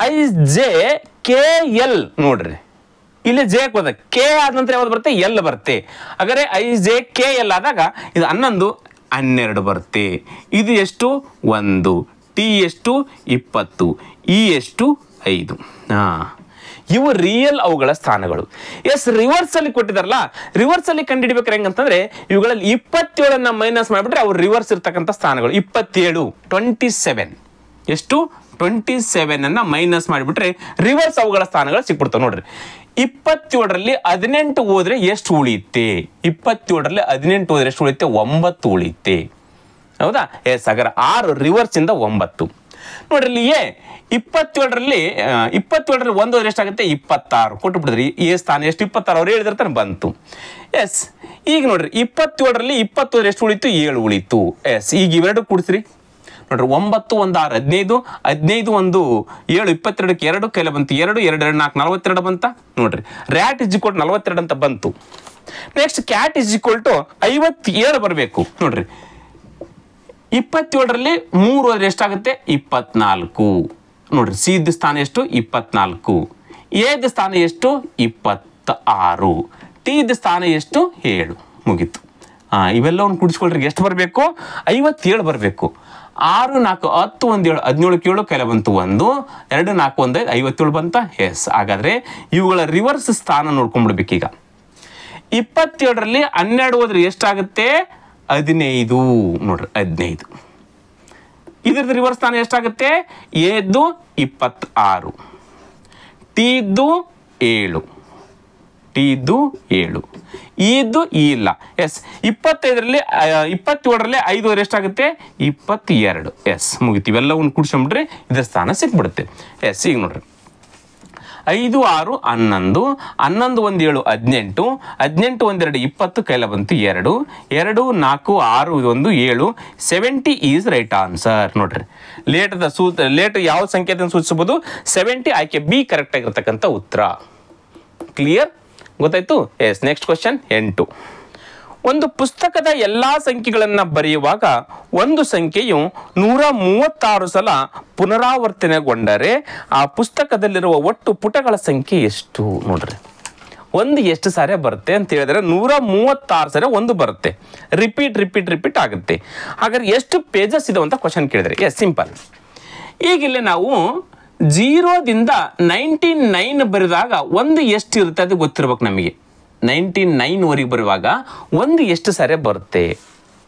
IJKL ನೋಡ್ರಿ, ಇಲ್ಲಿ ಜೆ ಹೋದ ಕೆ ಆದ ನಂತರ ಯಾವ್ದು ಬರುತ್ತೆ, ಎಲ್ ಬರುತ್ತೆ. ಹಾಗಾದ್ರೆ IJKL ಆದಾಗ ಇದು 11, 12 ಬರುತ್ತೆ. ಇದು ಎಷ್ಟು 1, ಟಿ ಎಷ್ಟು 20, ಇ ಎಷ್ಟು 5. ಇವು ರಿಯಲ್ ಅವುಗಳ ಸ್ಥಾನಗಳು. ರಿವರ್ಸ್ ಅಲ್ಲಿ ಕೊಟ್ಟಿದಾರಲ್ಲ, ರಿವರ್ಸ್ ಅಲ್ಲಿ ಕಂಡುಹಿಡಿಬೇಕಾರೆ ಹೆಂಗಂತಂದ್ರೆ ಇವುಗಳಲ್ಲಿ 27 ಮೈನಸ್ ಮಾಡಿಬಿಟ್ರೆ ಅವು ರಿವರ್ಸ್ ಇರ್ತಕ್ಕಂಥ ಸ್ಥಾನಗಳು. 27 27 ಎಷ್ಟು 27 ಮೈನಸ್ ಮಾಡಿಬಿಟ್ರೆ ರಿವರ್ಸ್ ಅವುಗಳ ಸ್ಥಾನಗಳು ಸಿಕ್ಬಿಡ್ತಾವೆ. ನೋಡ್ರಿ 27ರಲ್ಲಿ 18 ಹೋದ್ರೆ ಎಷ್ಟು ಉಳಿಯುತ್ತೆ, 27ರಲ್ಲಿ 18 ಹೋದ್ರೆ ಎಷ್ಟು ಉಳಿಯುತ್ತೆ, 9 ಉಳಿಯುತ್ತೆ. ಹೌದಾ? ಹಾಗಾದ್ರೆ 6 ರಿವರ್ಸ್ ಇಂದ 9. ನೋಡ್ರಿ ಇಲ್ಲಿ 27ರಲ್ಲಿ 1 ಹೋದ್ರೆ ಎಷ್ಟಾಗುತ್ತೆ, 26 ಕೊಟ್ಟು ಬಿಡಿದ್ರಿ. ಎ ಸ್ಥಾನ ಎಷ್ಟು 26 ಅವ್ರು ಹೇಳಿದಿರ್ತಾರೆ ಬಂತು. ಈಗ ನೋಡ್ರಿ 27ರಲ್ಲಿ 20 ಹೋದ್ರೆ ಎಷ್ಟು ಉಳಿತು, 7 ಉಳಿತು. ಈಗ ಇವೆರಡು ಕೂಡಿಸ್ರಿ. ನೋಡ್ರಿ 9 1 6 15, 15 1 7, 22ಕ್ಕೆ 2 ಕೈಲ ಬಂತು, 2 2 2 4 42 ಬಂತ. ನೋಡ್ರಿ ರ್ಯಾಟ್ = 42 ಅಂತ ಬಂತು. ನೆಕ್ಸ್ಟ್ ಕ್ಯಾಟ್ = 57 ಬರಬೇಕು. ನೋಡ್ರಿ 27ರಲ್ಲಿ 3 ಹೋದ್ರೆ ಎಷ್ಟಾಗುತ್ತೆ, 24. ನೋಡ್ರಿ ಸಿ ದ ಸ್ಥಾನ ಎಷ್ಟು 24, ಎ ದ ಸ್ಥಾನ ಎಷ್ಟು 26, ಟಿ ದ ಸ್ಥಾನ ಎಷ್ಟು 7. ಮುಗೀತು. ಇವೆಲ್ಲವನ್ನು ಕೂಡಿಸ್ಕೊಳ್ರಿ ಎಷ್ಟು ಬರಬೇಕು, 57 ಬರಬೇಕು. 6 4 10 1 7 17ಕ್ಕೆ 7 ಕೈಲ ಬಂತು 1 2 4 1 57 ಬಂತ. ಹಾಗಾದ್ರೆ ಇವುಗಳ ರಿವರ್ಸ್ ಸ್ಥಾನ ನೋಡ್ಕೊಂಡ್ಬಿಡ್ಬೇಕೀಗ. 27ರಲ್ಲಿ 12 ಹೋದ್ರೆ ಎಷ್ಟಾಗುತ್ತೆ, 15. ನೋಡ್ರಿ 15. ಇದ್ರದ್ದು ರಿವರ್ಸ್ ಸ್ಥಾನ ಎಷ್ಟಾಗುತ್ತೆ, ಎದ್ದು 26, ಟಿ ಇದ್ದು 7, ಇದ್ದು ಇಲ್ಲ. 25ರಲ್ಲಿ 27ರಲ್ಲಿ 5 ಹೋದ್ರೆ ಎಷ್ಟಾಗುತ್ತೆ, 22. ಮುಗಿತು. ಇವೆಲ್ಲವನ್ನು ಕೂಡಿಸ್ಕೊಂಡ್ಬಿಟ್ರೆ ಇದ್ರ ಸ್ಥಾನ ಸಿಕ್ಬಿಡುತ್ತೆ. ಈಗ ನೋಡ್ರಿ 5 6 11, 11 1 7 18, 18 1 2 20 ಕೈಲ ಬಂತು 2, 2 4 6 1 7, 70 ಈಸ್ ರೈಟ್ ಆನ್ಸರ್. ನೋಡ್ರಿ ಲೇಟ್ ಯಾವ ಸಂಕೇತ ಸೂಚಿಸಬಹುದು, 70 ಆಯ್ಕೆ ಬಿ ಕರೆಕ್ಟ್ ಆಗಿರ್ತಕ್ಕಂಥ ಉತ್ತರ. ಕ್ಲಿಯರ್ ಗೊತ್ತಾಯ್ತು? Next question 8. ಒಂದು ಪುಸ್ತಕದ ಎಲ್ಲಾ ಸಂಖ್ಯೆಗಳನ್ನ ಬರೆಯುವಾಗ ಒಂದು ಸಂಖ್ಯೆಯು 136 ಸಲ ಪುನರಾವರ್ತನೆಗೊಂಡರೆ ಆ ಪುಸ್ತಕದಲ್ಲಿರುವ ಒಟ್ಟು ಪುಟಗಳ ಸಂಖ್ಯೆ ಎಷ್ಟು? ನೋಡ್ರಿ ಒಂದು ಎಷ್ಟು ಸಾರಿ ಬರುತ್ತೆ ಅಂತ ಹೇಳಿದ್ರೆ 136 ಸರಿ ಒಂದು ಬರುತ್ತೆ. ರಿಪೀಟ್ ಆಗುತ್ತೆ. ಹಾಗಾದ್ರೆ ಎಷ್ಟು ಪೇಜಸ್ ಇದೆ ಅಂತ ಕ್ವಶನ್ ಕೇಳಿದ್ರೆ ಸಿಂಪಲ್. ಈಗ ಇಲ್ಲಿ ನಾವು 0ದಿಂದ 99 ಬರೆದಾಗ ಒಂದು ಎಷ್ಟು ಇರುತ್ತೆ ಅದು ಗೊತ್ತಿರ್ಬೇಕು ನಮಗೆ. 99ವರೆಗೆ ಬರುವಾಗ ಒಂದು ಎಷ್ಟು ಸಾರಿ ಬರುತ್ತೆ?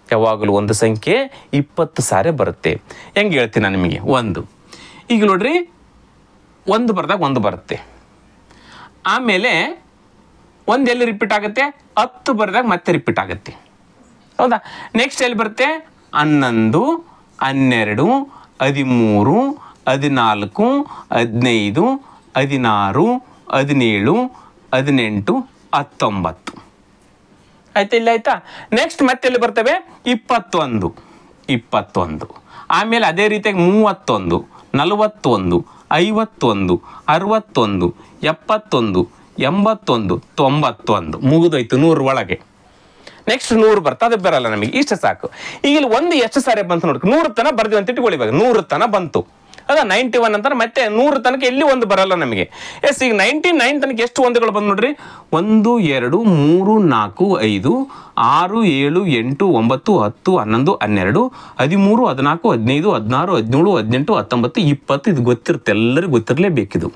ಯಾವಾಗಲೂ ಒಂದು ಸಂಖ್ಯೆ 20 ಸಾರಿ ಬರುತ್ತೆ. ಹೆಂಗೆ ಹೇಳ್ತೀನಿ ನಾನು ನಿಮಗೆ. ಈಗ ನೋಡ್ರಿ 1 ಬರೆದಾಗ 1 ಬರುತ್ತೆ. ಆಮೇಲೆ 1 ಎಲ್ಲಿ ರಿಪೀಟ್ ಆಗುತ್ತೆ, 10 ಬರೆದಾಗ ಮತ್ತೆ ರಿಪೀಟ್ ಆಗುತ್ತೆ. ಹೌದಾ? ನೆಕ್ಸ್ಟ್ ಎಲ್ಲಿ ಬರುತ್ತೆ, 11 12 13 14 15 16 17 18 19. ಆಯ್ತಾ? ಇಲ್ಲ ಆಯ್ತಾ? ನೆಕ್ಸ್ಟ್ ಮತ್ತೆ ಎಲ್ಲಿ ಬರ್ತವೆ, 21 ಆಮೇಲೆ ಅದೇ ರೀತಿಯಾಗಿ 31 41 51 61 71 81 91 ಮುಗಿದೋಯ್ತು 100 ಒಳಗೆ. ನೆಕ್ಸ್ಟ್ 100 ಬರ್ತಾ ಅದು ಬರಲ್ಲ ನಮಗೆ. ಇಷ್ಟ ಸಾಕು. ಈಗ ಇಲ್ಲಿ ಒಂದು ಎಷ್ಟು ಸಾರಿ ಬಂತು ನೋಡಿ, 100 ತನಕ ಬರ್ತೀವಿ ಅಂತ ಇಟ್ಕೊಳ್ಳಿ. ಇವಾಗ 100 ತನಕ ಬಂತು. ಅದ 91 ಅಂತಾರೆ. ಮತ್ತೆ 100 ತನಕ ಎಲ್ಲಿ ಒಂದು ಬರಲ್ಲ ನಮಗೆ. ಈಗ 99 ತನಕ ಎಷ್ಟು ಒಂದುಗಳು ಬಂದು ನೋಡ್ರಿ, 1 2 3 4 5 6 7 8 9 10 11 12 13 14 15 16 17 18 19 20. ಇದು ಗೊತ್ತಿರುತ್ತೆ, ಎಲ್ಲರಿಗೂ ಗೊತ್ತಿರಲೇಬೇಕಿದು.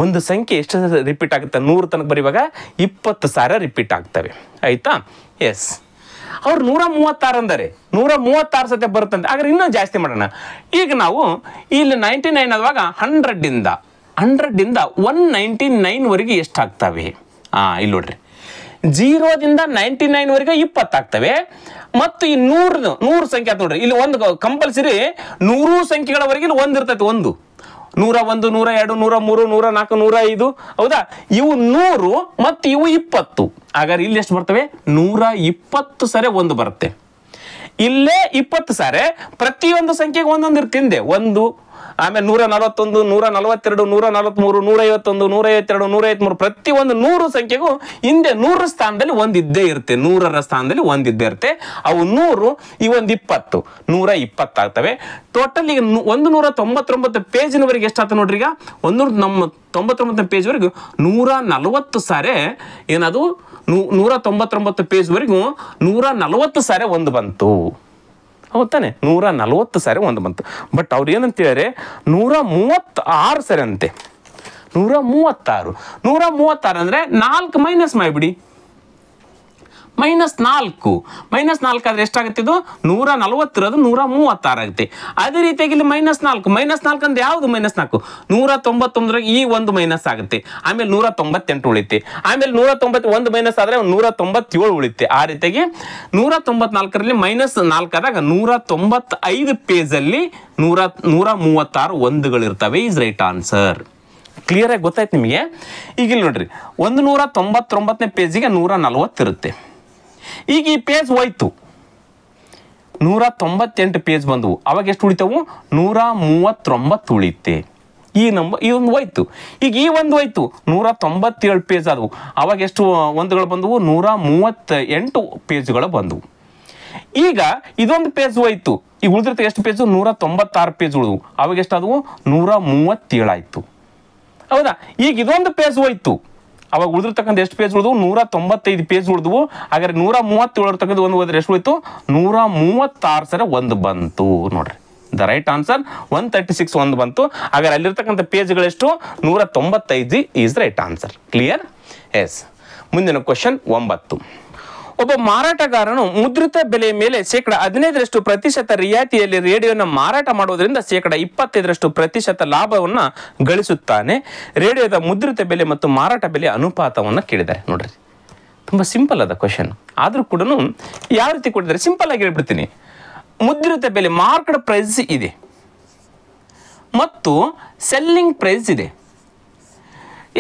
ಒಂದು ಸಂಖ್ಯೆ ಎಷ್ಟು ರಿಪೀಟ್ ಆಗುತ್ತೆ 100 ತನಕ ಬರೆಯುವಾಗ 20 ಸಾರಿ ರಿಪೀಟ್ ಆಗ್ತವೆ. ಆಯ್ತಾ? ಅವ್ರು 136 ಅಂದರೆ 136 ಸತಿ ಬರುತ್ತಂತೆ. ಹಾಗಾದ್ರೆ ಇನ್ನೂ ಜಾಸ್ತಿ ಮಾಡೋಣ. ಈಗ ನಾವು ಇಲ್ಲಿ 99 ಆಗುವಾಗ 100ದಿಂದ 199ವರೆಗೆ ಎಷ್ಟಾಗ್ತವೆ ಇಲ್ಲಿ ನೋಡ್ರಿ, 0ದಿಂದ 99 ವರೆಗೆ 20 ಆಗ್ತವೆ. ಮತ್ತು ಈ 100 ಸಂಖ್ಯೆ ನೋಡ್ರಿ, ಇಲ್ಲಿ ಒಂದು ಕಂಪಲ್ಸರಿ 100 ಸಂಖ್ಯೆಗಳವರೆಗೆ ಇಲ್ಲಿ 1 ಇರ್ತೈತಿ. 101, 102, 103, 104, 105, ಹೌದಾ? ಇವು 100 ಮತ್ತು ಇವು 20. ಹಾಗಾದ್ರೆ ಇಲ್ಲಿ ಎಷ್ಟು ಬರ್ತವೆ? 120 ಸರಿ 1 ಬರುತ್ತೆ. ಇಲ್ಲೇ 20 ಸಾರೆ ಪ್ರತಿಯೊಂದು ಸಂಖ್ಯೆಗೆ ಒಂದೊಂದು ಇರ್ತಿಂದೆ. 1, ಆಮೇಲೆ 141, 142, 143, 151, 152, 153, ಪ್ರತಿಯೊಂದು 100 ಸಂಖ್ಯೆಗೂ ಹಿಂದೆ 100 ಸ್ಥಾನದಲ್ಲಿ ಒಂದಿದ್ದೇ ಇರುತ್ತೆ. 100ರ ಸ್ಥಾನದಲ್ಲಿ ಒಂದಿದ್ದೇ ಇರುತ್ತೆ. ಅವು 100, ಈ ಒಂದು 20, 120 ಆಗ್ತವೆ. ಟೋಟಲ್ ಈಗ 199 ಪೇಜಿನವರೆಗೆ ಎಷ್ಟಾಗ್ತದೆ ನೋಡ್ರಿ. ಈಗ 199 ಪೇಜ್ವರೆಗೂ 140 ಸಾರೆ ಏನದು 199 ಪೇಜ್ವರೆಗೂ 140 ಸಾರೆ 1 ಬಂತು. ಹೌದಾನೆ? 140 ಸಾರಿ 1 ಬಂತು. ಬಟ್ ಅವ್ರು ಏನಂತ ಹೇಳಿದ್ರೆ 136 ಸರಿ ಅಂತೆ. 136 ಅಂದರೆ 4 ಮೈನಸ್ ಮಾಡಿಬಿಡಿ. -4 ಆದ್ರೆ ಎಷ್ಟಾಗುತ್ತೆ? ಇದು 140 ಇರೋದು 136 ಆಗುತ್ತೆ. ಅದೇ ರೀತಿಯಾಗಿ ಇಲ್ಲಿ -4 ಅಂದ್ರೆ ಯಾವುದು? -4 199 ಈ ಒಂದು ಮೈನಸ್ ಆಗುತ್ತೆ. ಆಮೇಲೆ 198 ಉಳಿತೆ. ಆಮೇಲೆ 191 ಮೈನಸ್ ಆದ್ರೆ 197 ಉಳಿತೆ. ಆ ರೀತಿಯಾಗಿ 194ರಲ್ಲಿ -4 ಆದಾಗ 195 ಪೇಜಲ್ಲಿ 136 ಒಂದುಗಳಿರ್ತವೆ. Is right answer. ಕ್ಲಿಯರ್ ಆಗಿ ಗೊತ್ತಾಯ್ತು ನಿಮಗೆ? ಈಗ ಇಲ್ಲಿ ನೋಡ್ರಿ, 199ನೇ ಪೇಜಿಗೆ 140 ಇರುತ್ತೆ. ಈಗ ಈ ಪೇಜ್ ಹೋಯ್ತು, 198 ಪೇಜ್ ಬಂದವು. ಅವಾಗ ಎಷ್ಟು ಉಳಿತವು? 139 ಉಳಿತೆ. ಈ ಒಂದು ಹೋಯ್ತು. ಈಗ ಈ ಒಂದು ಹೋಯ್ತು, 197 ಪೇಜ್ ಆದವು. ಅವಾಗ ಎಷ್ಟು ಒಂದುಗಳು ಬಂದವು? 138 ಪೇಜ್ಗಳು ಬಂದವು. ಈಗ ಇದೊಂದು ಪೇಜ್ ಹೋಯ್ತು. ಈಗ ಉಳಿದಿರ್ತ ಎಷ್ಟು ಪೇಜು? 196 ಪೇಜ್ ಉಳಿದವು. ಅವಾಗ ಎಷ್ಟಾದವು? 137 ಆಯ್ತು. ಹೌದಾ? ಈಗ ಇದೊಂದು ಪೇಜ್ ಹೋಯ್ತು. ಅವಾಗ ಉಳಿದಿರ್ತಕ್ಕಂಥ ಎಷ್ಟು ಪೇಜ್ ಉಳಿದವು? 195 ಪೇಜ್ ಉಳಿದವು. ಹಾಗಾದ್ರೆ 137 ಇರ್ತಕ್ಕಂಥ 1 ಹೋದ್ರೆ ಎಷ್ಟು ಹೋಯ್ತು? 136 ಸರಿ 1 ಬಂತು. ನೋಡ್ರಿ, ದ ರೈಟ್ ಆನ್ಸರ್ 136 1 ಬಂತು. ಹಾಗಾದ್ರೆ ಅಲ್ಲಿರ್ತಕ್ಕಂಥ ಪೇಜ್ಗಳೆಷ್ಟು? 195 is right answer. Clear? Yes. ಮುಂದಿನ ಕ್ವಶನ್ 9. ಒಬ್ಬ ಮಾರಾಟಗಾರನು ಮುದ್ರಿತ ಬೆಲೆಯ ಮೇಲೆ 15% ರಿಯಾಯಿತಿಯಲ್ಲಿ ರೇಡಿಯೋನ ಮಾರಾಟ ಮಾಡುವುದರಿಂದ 25% ಲಾಭವನ್ನು ಗಳಿಸುತ್ತಾನೆ. ರೇಡಿಯೋದ ಮುದ್ರಿತ ಬೆಲೆ ಮತ್ತು ಮಾರಾಟ ಬೆಲೆ ಅನುಪಾತವನ್ನು ಕೇಳಿದ್ದಾರೆ. ನೋಡ್ರಿ, ತುಂಬಾ ಸಿಂಪಲ್ ಅದ ಕ್ವಶನ್. ಆದ್ರೂ ಕೂಡ ಯಾವ ರೀತಿ ಕೊಟ್ಟಿದ್ದಾರೆ? ಸಿಂಪಲ್ ಆಗಿ ಹೇಳ್ಬಿಡ್ತೀನಿ. ಮುದ್ರಿತ ಬೆಲೆ ಮಾರ್ಕೆಟ್ ಪ್ರೈಸ್ ಇದೆ ಮತ್ತು ಸೆಲ್ಲಿಂಗ್ ಪ್ರೈಸ್ ಇದೆ.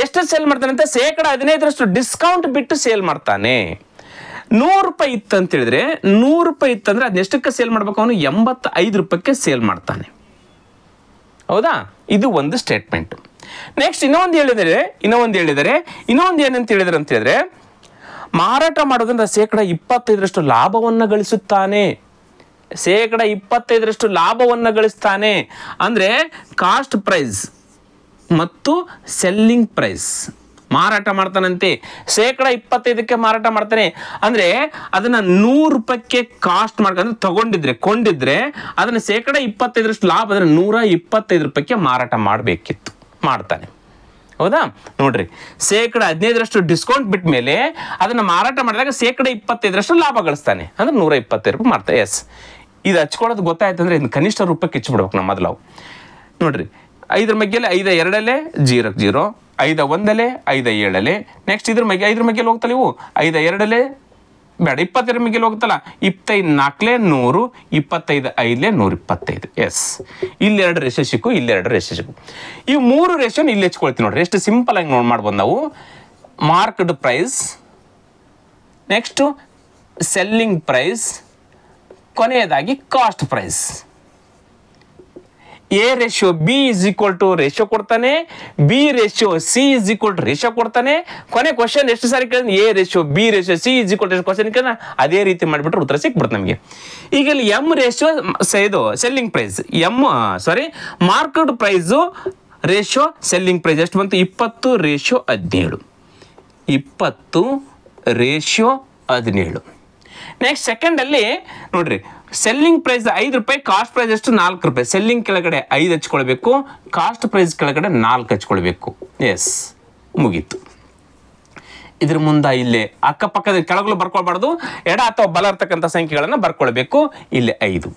ಎಷ್ಟು ಸೇಲ್ ಮಾಡ್ತಾನೆ ಅಂತ? 15% ಡಿಸ್ಕೌಂಟ್ ಬಿಟ್ಟು ಸೇಲ್ ಮಾಡ್ತಾನೆ. 100 ರೂಪಾಯಿ ಇತ್ತು ಅಂತ ಹೇಳಿದ್ರೆ, 100 ರೂಪಾಯಿ ಇತ್ತಂದ್ರೆ ಅದೆಷ್ಟಕ್ಕೆ ಸೇಲ್ ಮಾಡ್ಬೇಕು? ಅವನು 85 ರೂಪಾಯಿಗೆ ಸೇಲ್ ಮಾಡ್ತಾನೆ. ಹೌದಾ? ಇದು ಒಂದು ಸ್ಟೇಟ್ಮೆಂಟ್. ನೆಕ್ಸ್ಟ್ ಇನ್ನೊಂದು ಏನಂತ ಹೇಳಿದರೆ ಅಂತ ಹೇಳಿದ್ರೆ, ಮಾರಾಟ ಮಾಡೋದ್ರಿಂದ 25% ಲಾಭವನ್ನು ಗಳಿಸುತ್ತಾನೆ. 25% ಲಾಭವನ್ನು ಗಳಿಸ್ತಾನೆ ಅಂದ್ರೆ ಕಾಸ್ಟ್ ಪ್ರೈಸ್ ಮತ್ತು ಸೆಲ್ಲಿಂಗ್ ಪ್ರೈಸ್ ಮಾರಾಟ ಮಾಡ್ತಾನಂತೆ. 25%ಕ್ಕೆ ಮಾರಾಟ ಮಾಡ್ತಾನೆ ಅಂದ್ರೆ ಅದನ್ನ 100 ರೂಪಾಯಿಗೆ ಕಾಸ್ಟ್ ಮಾಡ್ಕೊಂಡ್ರೆ ಕೊಂಡಿದ್ರೆ ಅದನ್ನ 25% ಲಾಭ ಅಂದ್ರೆ 125 ರೂಪಾಯಿಗೆ ಮಾರಾಟ ಮಾಡಬೇಕಿತ್ತು, ಮಾಡ್ತಾನೆ. ಹೌದಾ? ನೋಡ್ರಿ, 15% ಡಿಸ್ಕೌಂಟ್ ಬಿಟ್ಟ ಮೇಲೆ ಅದನ್ನ ಮಾರಾಟ ಮಾಡಿದಾಗ 25% ಲಾಭ ಗಳಿಸ್ತಾನೆ ಅಂದ್ರೆ 125 ರೂಪಾಯಿ ಮಾಡ್ತಾರೆ. ಎಸ್, ಇದು ಹಚ್ಕೊಳ್ಳೋದು ಗೊತ್ತಾಯ್ತು ಅಂದ್ರೆ ಇನ್ನು ಕನಿಷ್ಠ ರೂಪಾಯಿಗೆ ಹೆಚ್ಚಿಬಿಡ್ಬೇಕು ನಮ್ಮ ಮೊದಲು. ನೋಡ್ರಿ, 5 ಮಗ್ಗೆಲೆ 5 2 0 0, 5 1 5 7. ನೆಕ್ಸ್ಟ್ ಇದ್ರ ಮಗ್ಗೆಲೆ ಹೋಗ್ತಲ್ಲ ಇವು 5 2 ಬೇಡ, 22 ಮಗ್ಗೆಲೆ ಹೋಗ್ತಲ್ಲ 25 4 100, 25 5 125. ಎಸ್, ಇಲ್ಲಿ 2 ರೇಷಿಯೋ ಸಿಕ್ಕು, ಇಲ್ಲಿ 2 ರೇಷಿಯೋ ಸಿಕ್ಕು. ಈ 3 ರೇಷಿಯೋನ ಇಲ್ಲಿ ಹೆಚ್ಕೊಳ್ತೀವಿ. ನೋಡ್ರಿ, ಎಷ್ಟು ಸಿಂಪಲ್ ಆಗಿ ಮಾಡ್ಬೋದು ನಾವು. Marked price, next selling price, ಕೊನೆಯದಾಗಿ cost price. A ratio B is equal to ratio ಕೊಡ್ತಾನೆ, B ratio C is equal to ratio ಕೊಡ್ತಾನೆ. ಕೊನೆ ಕ್ವಶನ್ ಎಷ್ಟು ಸಾರಿ ಕೇಳಿದ್ರೆ A ratio B ratio C is equal to question ಕೇಳಿದ್ರೆ ಅದೇ ರೀತಿ ಮಾಡಿಬಿಟ್ರೆ ಉತ್ತರ ಸಿಕ್ಬಿಡುತ್ತೆ ನಮಗೆ. ಈಗ ಇಲ್ಲಿ ಎಂ ರೇಷಿಯೋ ಇದು selling price, market price ratio selling price ಎಷ್ಟು ಬಂತು? 20 ರೇಷಿಯೋ 17. 20 ರೇಷಿಯೋ 17. ನೆಕ್ಸ್ಟ್ ಸೆಕೆಂಡ್ ಅಲ್ಲಿ ನೋಡ್ರಿ, ಸೆಲ್ಲಿಂಗ್ ಪ್ರೈಸ್ 5 ರೂಪಾಯಿ, ಕಾಸ್ಟ್ ಪ್ರೈಸ್ ಎಷ್ಟು? 4 ರೂಪಾಯಿ. ಸೆಲ್ಲಿಂಗ್ ಕೆಳಗಡೆ 5 ಹಚ್ಕೊಳ್ಬೇಕು, ಕಾಸ್ಟ್ ಪ್ರೈಸ್ ಕೆಳಗಡೆ 4 ಹಚ್ಕೊಳ್ಬೇಕು. ಎಸ್, ಮುಗೀತು. ಇದ್ರ ಮುಂದೆ ಇಲ್ಲೇ ಅಕ್ಕಪಕ್ಕದ ಕೆಳಗಲು ಬರ್ಕೊಳ್ಬಾರ್ದು, ಎಡ ಅಥವಾ ಬಲ ಇರ್ತಕ್ಕಂಥ ಸಂಖ್ಯೆಗಳನ್ನು ಬರ್ಕೊಳ್ಬೇಕು. ಇಲ್ಲಿ 5.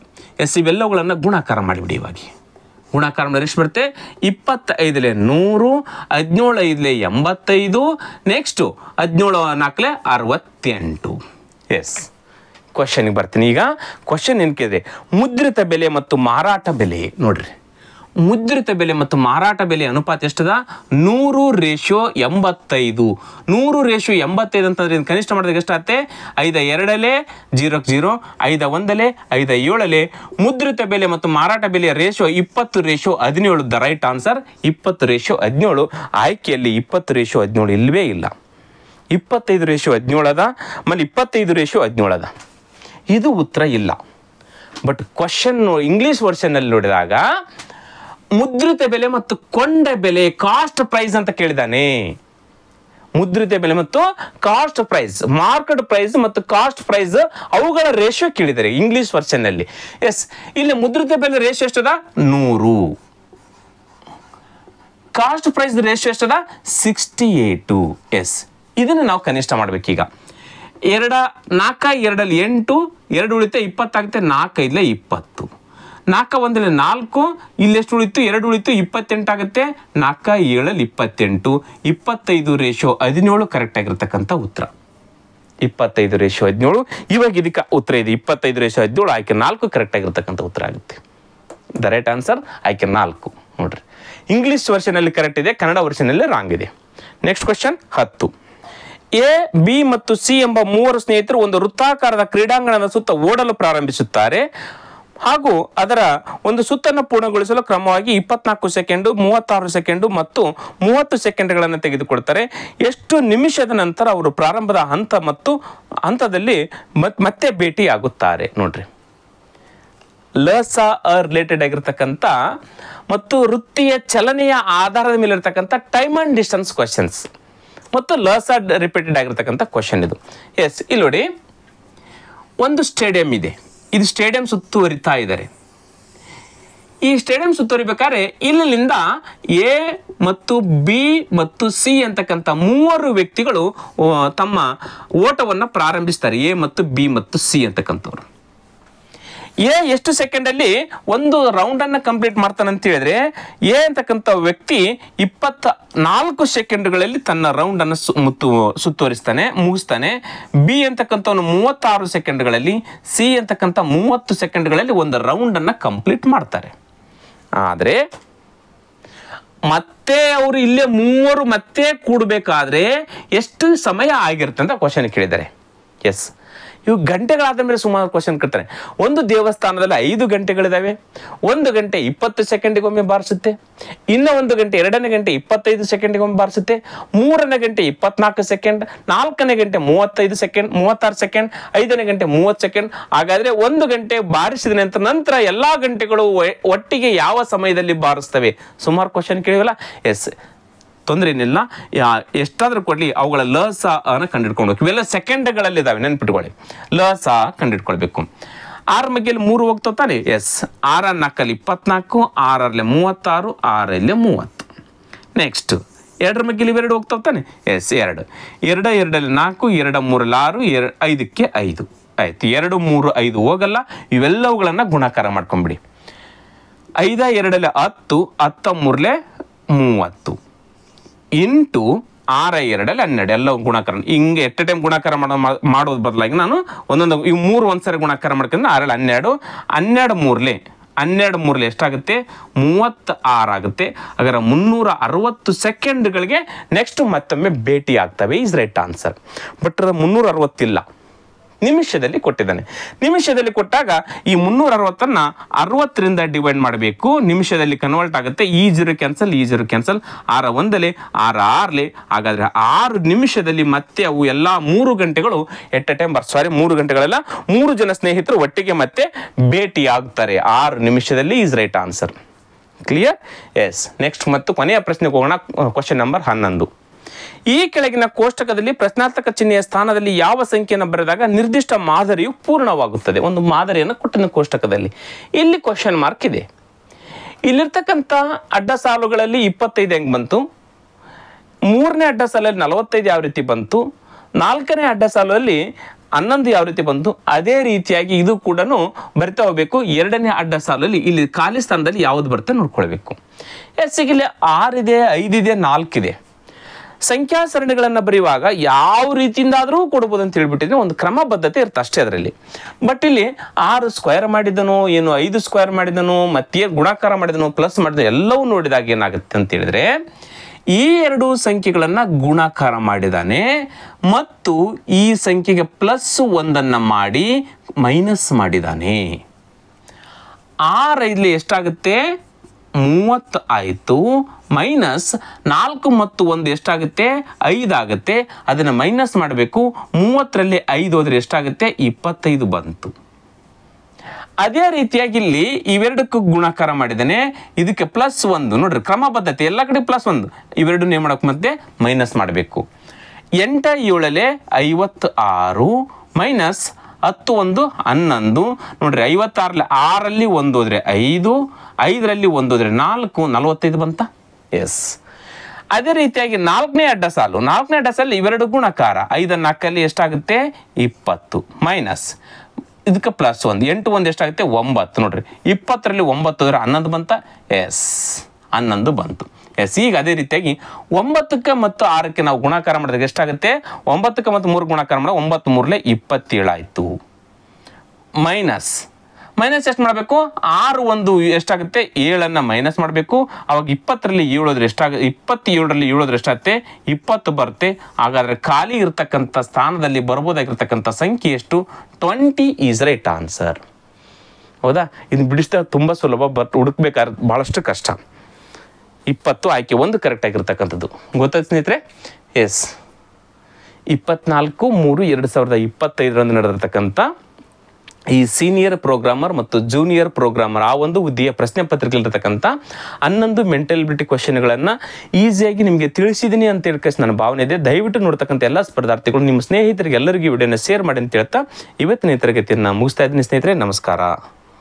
ಎಸ್, ಇವೆಲ್ಲವುಗಳನ್ನು ಗುಣಾಕಾರ ಮಾಡಿಬಿಡಿ. ಇವಾಗ ಗುಣಾಕಾರ ಮಾಡಿದ್ರೆ ಎಷ್ಟು ಬರುತ್ತೆ? 25 100, 17 85, ನೆಕ್ಸ್ಟು 17 68. ಎಸ್, ಕ್ವಶನ್ಗೆ ಬರ್ತೀನಿ. ಈಗ ಕ್ವಶನ್ ಏನು ಕೇಳಿದೆ? ಮುದ್ರಿತ ಬೆಲೆ ಮತ್ತು ಮಾರಾಟ ಬೆಲೆ. ನೋಡ್ರಿ, ಮುದ್ರಿತ ಬೆಲೆ ಮತ್ತು ಮಾರಾಟ ಬೆಲೆ ಅನುಪಾತ ಎಷ್ಟದ? 100:85. 100:85 ಅಂತಂದ್ರೆ ಕನಿಷ್ಠ ಮಾಡಿದಾಗ ಎಷ್ಟಾಗುತ್ತೆ? 5 2 0 0, 5 1 5 7. ಮುದ್ರಿತ ಬೆಲೆ ಮತ್ತು ಮಾರಾಟ ಬೆಲೆಯ ರೇಷಿಯೋ 20:17. The right answer 20:17. ಆಯ್ಕೆಯಲ್ಲಿ 20:17 ಇಲ್ಲವೇ ಇಲ್ಲ. 25:17 ಅದ, ಆಮೇಲೆ 25:17 ಅದ. ಇದು ಉತ್ತರ ಇಲ್ಲ. ಬಟ್ ಕ್ವಶನ್ ಇಂಗ್ಲಿಷ್ ವರ್ಷನ್ನಲ್ಲಿ ನೋಡಿದಾಗ ಮುದ್ರಿತ ಬೆಲೆ ಮತ್ತು ಕೊಂಡ ಬೆಲೆ, ಕಾಸ್ಟ್ ಪ್ರೈಸ್ ಅಂತ ಕೇಳಿದಾನೆ. ಮುದ್ರಿತ ಬೆಲೆ ಮತ್ತು ಕಾಸ್ಟ್ ಪ್ರೈಸ್, ಮಾರ್ಕೆಟ್ ಪ್ರೈಸ್ ಮತ್ತು ಕಾಸ್ಟ್ ಪ್ರೈಸ್ ಅವುಗಳ ರೇಷಿಯೋ ಕೇಳಿದ್ದಾರೆ ಇಂಗ್ಲಿಷ್ ವರ್ಷನ್ನಲ್ಲಿ. ಎಸ್, ಇಲ್ಲಿ ಮುದ್ರಿತ ಬೆಲೆ ರೇಷಿಯೋ ಎಷ್ಟದ? 100. ಕಾಸ್ಟ್ ಪ್ರೈಸ್ ರೇಷಿಯೋ ಎಷ್ಟದ? 68. ಎಸ್, ಇದನ್ನು ನಾವು ಕನಿಷ್ಠ ಮಾಡ್ಬೇಕೀಗ. 4 2 8, 2 ಉಳಿತೆ 20 ಆಗುತ್ತೆ. 4 5 20, 4 1 4, ಇಲ್ಲಿ ಎಷ್ಟು ಉಳಿತು? 2 ಉಳಿತು, 28 ಆಗುತ್ತೆ. 4 7 28, 25:17 ಕರೆಕ್ಟ್ ಆಗಿರ್ತಕ್ಕಂಥ ಉತ್ತರ. 25:17. ಇವಾಗ ಇದಕ್ಕೆ ಉತ್ತರ ಇದೆ 25:17. ಆಯ್ಕೆ 4 ಕರೆಕ್ಟ್ ಆಗಿರ್ತಕ್ಕಂಥ ಉತ್ತರ ಆಗುತ್ತೆ. ದ ರೈಟ್ ಆನ್ಸರ್ ಆಯ್ಕೆ 4. ನೋಡ್ರಿ, ಇಂಗ್ಲಿಷ್ ವರ್ಷನಲ್ಲಿ ಕರೆಕ್ಟ್ ಇದೆ, ಕನ್ನಡ ವರ್ಷನಲ್ಲಿ ರಾಂಗ್ ಇದೆ. Next question 10. ಎ, ಬಿ ಮತ್ತು ಸಿ ಎಂಬ 3 ಸ್ನೇಹಿತರು ಒಂದು ವೃತ್ತಾಕಾರದ ಕ್ರೀಡಾಂಗಣದ ಸುತ್ತ ಓಡಲು ಪ್ರಾರಂಭಿಸುತ್ತಾರೆ ಹಾಗೂ ಅದರ ಒಂದು ಸುತ್ತನ್ನು ಪೂರ್ಣಗೊಳಿಸಲು ಕ್ರಮವಾಗಿ 24 ಸೆಕೆಂಡು, 36 ಸೆಕೆಂಡು ಮತ್ತು 30 ಸೆಕೆಂಡ್ಗಳನ್ನು ತೆಗೆದುಕೊಳ್ತಾರೆ. ಎಷ್ಟು ನಿಮಿಷದ ನಂತರ ಅವರು ಪ್ರಾರಂಭದ ಹಂತದಲ್ಲಿ ಮತ್ತೆ ಭೇಟಿಯಾಗುತ್ತಾರೆ? ನೋಡ್ರಿ, ಲಸ ರಿಲೇಟೆಡ್ ಆಗಿರ್ತಕ್ಕಂಥ ಮತ್ತು ವೃತ್ತಿಯ ಚಲನೆಯ ಆಧಾರದ ಮೇಲೆ ಇರತಕ್ಕಂಥ ಟೈಮ್ ಅಂಡ್ ಡಿಸ್ಟೆನ್ಸ್ ಕ್ವಶನ್ಸ್ ಮತ್ತು ಲಸ ರಿಪೀಟೆಡ್ ಆಗಿರ್ತಕ್ಕಂಥ ಕ್ವಶನ್ ಇದು. ಎಸ್, ಇಲ್ಲಿ ನೋಡಿ, ಒಂದು ಸ್ಟೇಡಿಯಂ ಇದೆ. ಇದು ಸ್ಟೇಡಿಯಂ ಸುತ್ತುವರಿತಾ ಇದ್ದಾರೆ. ಈ ಸ್ಟೇಡಿಯಂ ಸುತ್ತುವರಿಬೇಕಾದ್ರೆ ಇಲ್ಲಿಂದ ಎ ಮತ್ತು ಬಿ ಮತ್ತು ಸಿ ಅಂತಕ್ಕಂಥ 3 ವ್ಯಕ್ತಿಗಳು ತಮ್ಮ ಓಟವನ್ನು ಪ್ರಾರಂಭಿಸ್ತಾರೆ. ಎ ಮತ್ತು ಬಿ ಮತ್ತು ಸಿ ಅಂತಕ್ಕಂಥವ್ರು. ಎ ಎಷ್ಟು ಸೆಕೆಂಡಲ್ಲಿ ಒಂದು ರೌಂಡನ್ನು ಕಂಪ್ಲೀಟ್ ಮಾಡ್ತಾನೆ ಅಂತ ಹೇಳಿದ್ರೆ, ಎ ಅಂತಕ್ಕಂಥ ವ್ಯಕ್ತಿ 24 ಸೆಕೆಂಡ್ಗಳಲ್ಲಿ ತನ್ನ ರೌಂಡನ್ನು ಸುತ್ತುವರಿಸ್ತಾನೆ, ಮುಗಿಸ್ತಾನೆ. ಬಿ ಅಂತಕ್ಕಂಥವನು 36 ಸೆಕೆಂಡ್ಗಳಲ್ಲಿ, ಸಿ ಅಂತಕ್ಕಂಥ 30 ಸೆಕೆಂಡ್ಗಳಲ್ಲಿ ಒಂದು ರೌಂಡನ್ನು ಕಂಪ್ಲೀಟ್ ಮಾಡ್ತಾರೆ. ಆದರೆ ಮತ್ತೆ ಅವರು ಇಲ್ಲೇ 3 ಮತ್ತೆ ಕೂಡಬೇಕಾದ್ರೆ ಎಷ್ಟು ಸಮಯ ಆಗಿರುತ್ತೆ ಅಂತ ಕ್ವಶನ್ ಕೇಳಿದ್ದಾರೆ. ಎಸ್, ಇವು ಗಂಟೆಗಳಾದ ಮೇಲೆ ಸುಮಾರು ಕ್ವಶನ್ ಕೇಳ್ತಾರೆ. ಒಂದು ದೇವಸ್ಥಾನದಲ್ಲಿ 5 ಗಂಟೆಗಳಿದಾವೆ. 1 ಗಂಟೆ 20 ಸೆಕೆಂಡಿಗೊಮ್ಮೆ ಬಾರಿಸುತ್ತೆ. ಇನ್ನು 1 ಗಂಟೆ 2ನೇ ಗಂಟೆ 25 ಸೆಕೆಂಡಿಗೊಮ್ಮೆ ಬಾರಿಸುತ್ತೆ. 3ನೇ ಗಂಟೆ 24 ಸೆಕೆಂಡ್, 4ನೇ ಗಂಟೆ 35 ಸೆಕೆಂಡ್, 36 ಸೆಕೆಂಡ್, 5ನೇ ಗಂಟೆ 30 ಸೆಕೆಂಡ್. ಹಾಗಾದ್ರೆ 1 ಗಂಟೆ ಬಾರಿಸಿದ ನಂತರ ಎಲ್ಲಾ ಗಂಟೆಗಳು ಒಟ್ಟಿಗೆ ಯಾವ ಸಮಯದಲ್ಲಿ ಬಾರಿಸ್ತವೆ? ಸುಮಾರು ಕ್ವಶನ್ ಕೇಳಿವಲ್ಲ. ಎಸ್, ತೊಂದರೆ ಏನಿಲ್ಲ, ಎಷ್ಟಾದ್ರೂ ಕೊಡ್ಲಿ, ಅವುಗಳ ಲಸ ಅನ್ನು ಕಂಡಿಡ್ಕೊಳ್ಬೇಕು. ಇವೆಲ್ಲ ಸೆಕೆಂಡ್ಗಳಲ್ಲಿ ಇದಾವೆ, ನೆನ್ಪಿಟ್ಕೊಳ್ಳಿ. ಲಸ ಕಂಡಿಡ್ಕೊಳ್ಬೇಕು. 6 ಮಗ್ಗೆಯಲ್ಲಿ 3 ಹೋಗ್ತಾವ ತಾನೆ. ಎಸ್, 6 4 24, 6 36, 6 30. ನೆಕ್ಸ್ಟ್ 2 ಮಗ್ಗೆಯಲ್ಲಿ 2 ಹೋಗ್ತಾವ ತಾನೆ. ಎಸ್, 2 2 2 4, 2 3 6, 5ಕ್ಕೆ 5 ಆಯ್ತು. 2 3 5 ಹೋಗಲ್ಲ. ಇವೆಲ್ಲವುಗಳನ್ನ ಗುಣಾಕಾರ ಮಾಡ್ಕೊಂಬಿಡಿ. 5 2 10, 10 3 30 ಇಂಟು 6 2 12 ಎಲ್ಲ ಗುಣಾಕಾರ. ಹಿಂಗೆ ಎಟ್ ಟೈಮ್ ಗುಣಾಕಾರ ಮಾಡೋದು ಬದಲಾಗಿ ನಾನು ಒಂದೊಂದು ಇವು 3 ಒಂದ್ಸರಿ ಗುಣಾಕಾರ ಮಾಡ್ಕೊಂಡು 6 12 12 12 3 ಎಷ್ಟಾಗುತ್ತೆ? 36 ಆಗುತ್ತೆ. ಹಾಗಾದ್ರೆ 360 ಸೆಕೆಂಡ್ಗಳಿಗೆ ನೆಕ್ಸ್ಟ್ ಮತ್ತೊಮ್ಮೆ ಭೇಟಿ ಆಗ್ತವೆ. Is right answer. ಬಟ್ 360 ಇಲ್ಲ, ನಿಮಿಷದಲ್ಲಿ ಕೊಟ್ಟಿದ್ದಾನೆ. ನಿಮಿಷದಲ್ಲಿ ಕೊಟ್ಟಾಗ ಈ 360ಅನ್ನ 60ರಿಂದ ಡಿವೈಡ್ ಮಾಡಬೇಕು. ನಿಮಿಷದಲ್ಲಿ ಕನ್ವರ್ಟ್ ಆಗುತ್ತೆ. ಈ 0 ಕ್ಯಾನ್ಸಲ್, ಈ 0 ಕ್ಯಾನ್ಸಲ್. 6 1 6 6. ಹಾಗಾದ್ರೆ 6 ನಿಮಿಷದಲ್ಲಿ ಮತ್ತೆ ಅವು ಎಲ್ಲ 3 ಗಂಟೆಗಳು ಎಟ್ ಎ ಟೈಮ್ 3 ಗಂಟೆಗಳೆಲ್ಲ 3 ಜನ ಸ್ನೇಹಿತರು ಒಟ್ಟಿಗೆ ಮತ್ತೆ ಭೇಟಿ ಆಗ್ತಾರೆ 6 ನಿಮಿಷದಲ್ಲಿ. Is right answer. Clear? Yes. Next ಮತ್ತು ಕೊನೆಯ ಪ್ರಶ್ನೆಗೆ ಹೋಗೋಣ. Question number 11. ಈ ಕೆಳಗಿನ ಕೋಷ್ಟಕದಲ್ಲಿ ಪ್ರಶ್ನಾರ್ಥಕ ಚಿಹ್ನೆಯ ಸ್ಥಾನದಲ್ಲಿ ಯಾವ ಸಂಖ್ಯೆಯನ್ನು ಬರೆದಾಗ ನಿರ್ದಿಷ್ಟ ಮಾದರಿಯು ಪೂರ್ಣವಾಗುತ್ತದೆ? ಒಂದು ಮಾದರಿಯನ್ನು ಕೊಟ್ಟಿನ ಕೋಷ್ಟಕದಲ್ಲಿ ಇಲ್ಲಿ ಕ್ವಶನ್ ಮಾರ್ಕ್ ಇದೆ. ಇಲ್ಲಿರ್ತಕ್ಕಂಥ ಅಡ್ಡ ಸಾಲುಗಳಲ್ಲಿ 25 ಹೆಂಗ್ ಬಂತು? 3ನೇ ಅಡ್ಡ ಸಾಲಲ್ಲಿ 45 ಯಾವ ರೀತಿ ಬಂತು? 4ನೇ ಅಡ್ಡ ಸಾಲಲ್ಲಿ 11 ಯಾವ ರೀತಿ ಬಂತು ಅದೇ ರೀತಿಯಾಗಿ ಇದು ಕೂಡ ಬರಿತಾ ಹೋಗ್ಬೇಕು. ಎರಡನೇ ಅಡ್ಡ ಸಾಲಲ್ಲಿ ಇಲ್ಲಿ ಖಾಲಿ ಸ್ಥಾನದಲ್ಲಿ ಯಾವ್ದು ಬರುತ್ತೆ ನೋಡ್ಕೊಳ್ಬೇಕು. ಎಸ್ ಈಗ ಇಲ್ಲಿ 6 ಇದೆ, 5 ಇದೆ, 4 ಇದೆ. ಸಂಖ್ಯಾ ಸರಣಿಗಳನ್ನು ಬರೆಯುವಾಗ ಯಾವ ರೀತಿಯಿಂದಾದರೂ ಕೊಡ್ಬೋದು ಅಂತ ಹೇಳ್ಬಿಟ್ಟಿದ್ರೆ ಒಂದು ಕ್ರಮಬದ್ಧತೆ ಇರುತ್ತೆ ಅಷ್ಟೇ ಅದರಲ್ಲಿ. ಬಟ್ ಇಲ್ಲಿ 6 ಸ್ಕ್ವೇರ್ ಮಾಡಿದನು ಏನು, 5 ಸ್ಕ್ವೇರ್ ಮಾಡಿದನು, ಮತ್ತೆ ಗುಣಾಕಾರ ಮಾಡಿದನು, ಪ್ಲಸ್ ಮಾಡಿದನು, ಎಲ್ಲವೂ ನೋಡಿದಾಗ ಏನಾಗುತ್ತೆ ಅಂತ ಹೇಳಿದ್ರೆ ಈ ಎರಡು ಸಂಖ್ಯೆಗಳನ್ನು ಗುಣಾಕಾರ ಮಾಡಿದಾನೆ ಮತ್ತು ಈ ಸಂಖ್ಯೆಗೆ +1 ಮಾಡಿ ಮೈನಸ್ ಮಾಡಿದಾನೆ. 6 5 ಎಷ್ಟಾಗುತ್ತೆ 30 ಆಯಿತು, ಮೈನಸ್ 4 ಮತ್ತು 1 ಎಷ್ಟಾಗುತ್ತೆ 5 ಆಗುತ್ತೆ. ಅದನ್ನು ಮೈನಸ್ ಮಾಡಬೇಕು. 30ರಲ್ಲಿ 5 ಹೋದರೆ ಎಷ್ಟಾಗುತ್ತೆ 25 ಬಂತು. ಅದೇ ರೀತಿಯಾಗಿ ಇಲ್ಲಿ ಇವೆರಡಕ್ಕೂ ಗುಣಾಕಾರ ಮಾಡಿದ್ದಾನೆ, ಇದಕ್ಕೆ +1 ನೋಡ್ರಿ ಕ್ರಮಬದ್ಧತೆ ಎಲ್ಲ ಕಡೆ +1, ಇವೆರಡನ್ನ ಏನು ಮಾಡಬೇಕು ಮತ್ತೆ ಮೈನಸ್ ಮಾಡಬೇಕು. 8 7 56 ಮೈನಸ್ 10 1 11 ನೋಡ್ರಿ 56ರಲ್ಲಿ 6ರಲ್ಲಿ 1 ಹೋದ್ರೆ 5, 5ರಲ್ಲಿ 1 ಹೋದ್ರೆ 4 45 ಬಂತ. ಎಸ್ ಅದೇ ರೀತಿಯಾಗಿ 4ನೇ ಅಡ್ಡ ಸಾಲು ಇವೆರಡು ಗುಣಾಕಾರ 5 4ರಲ್ಲಿ ಎಷ್ಟಾಗುತ್ತೆ 20 ಮೈನಸ್ ಇದಕ್ಕೆ +1 8 1 ಎಷ್ಟಾಗುತ್ತೆ 9 ನೋಡ್ರಿ 20ರಲ್ಲಿ 9 ಹೋದ್ರೆ 11 ಬಂತ. ಎಸ್ 11 ಬಂತು. ಎಸ್ ಈಗ ಅದೇ ರೀತಿಯಾಗಿ 9ಕ್ಕೆ ಮತ್ತು 6ಕ್ಕೆ ನಾವು ಗುಣಾಕಾರ ಮಾಡಿದಾಗ ಎಷ್ಟಾಗುತ್ತೆ 9ಕ್ಕೆ ಮತ್ತು 3 ಗುಣಾಕಾರ ಮಾಡಿದಾಗ 9 3ಲೆ 27 ಆಯಿತು. ಮೈನಸ್ ಎಷ್ಟು ಮಾಡಬೇಕು 6 1 ಎಷ್ಟಾಗುತ್ತೆ 7 ಮೈನಸ್ ಮಾಡಬೇಕು. ಅವಾಗ 20ರಲ್ಲಿ 7 ಹೋದ್ರೆ ಎಷ್ಟಾಗುತ್ತೆ 27ರಲ್ಲಿ 7 ಹೋದ್ರೆ ಎಷ್ಟಾಗುತ್ತೆ 20 ಬರುತ್ತೆ. ಹಾಗಾದರೆ ಖಾಲಿ ಇರತಕ್ಕಂಥ ಸ್ಥಾನದಲ್ಲಿ ಬರ್ಬೋದಾಗಿರ್ತಕ್ಕಂಥ ಸಂಖ್ಯೆ ಎಷ್ಟು 20 ಈಸ್ ರೈಟ್ ಆನ್ಸರ್. ಹೌದಾ, ಇದು ಬಿಡಿಸಿದಾಗ ತುಂಬ ಸುಲಭ, ಬಟ್ ಹುಡುಕ್ಬೇಕಾದ್ರೆ ಭಾಳಷ್ಟು ಕಷ್ಟ. 20 ಆಯ್ಕೆ 1 ಕರೆಕ್ಟ್ ಆಗಿರ್ತಕ್ಕಂಥದ್ದು ಗೊತ್ತಾಯ್ತು ಸ್ನೇಹಿತರೆ. ಎಸ್ 24/3/2025 ನಡೆದಿರ್ತಕ್ಕಂಥ ಈ ಸೀನಿಯರ್ ಪ್ರೋಗ್ರಾಮರ್ ಮತ್ತು ಜೂನಿಯರ್ ಪ್ರೋಗ್ರಾಮರ್ ಆ ಒಂದು ಹುದ್ದೆಯ ಪ್ರಶ್ನೆ ಪತ್ರಿಕೆಯಲ್ಲಿರ್ತಕ್ಕಂಥ 11 ಮೆಂಟಲಿಬಿಲಿಟಿ ಕ್ವಶನ್ಗಳನ್ನು ಈಸಿಯಾಗಿ ನಿಮಗೆ ತಿಳಿಸಿದ್ದೀನಿ ಅಂತ ಹೇಳ್ಕೇಸಿ ನನ್ನ ಭಾವನೆ ಇದೆ. ದಯವಿಟ್ಟು ನೋಡ್ತಕ್ಕಂಥ ಎಲ್ಲ ಸ್ಪರ್ಧಾರ್ಥಿಗಳು ನಿಮ್ಮ ಸ್ನೇಹಿತರಿಗೆ ಎಲ್ಲರಿಗೂ ವಿಡಿಯೋನ ಶೇರ್ ಮಾಡಿ ಅಂತ ಹೇಳ್ತಾ ಇವತ್ತಿನ ತರಗತಿಯನ್ನು ಮುಗಿಸ್ತಾ ಇದ್ದೀನಿ ಸ್ನೇಹಿತರೆ. ನಮಸ್ಕಾರ.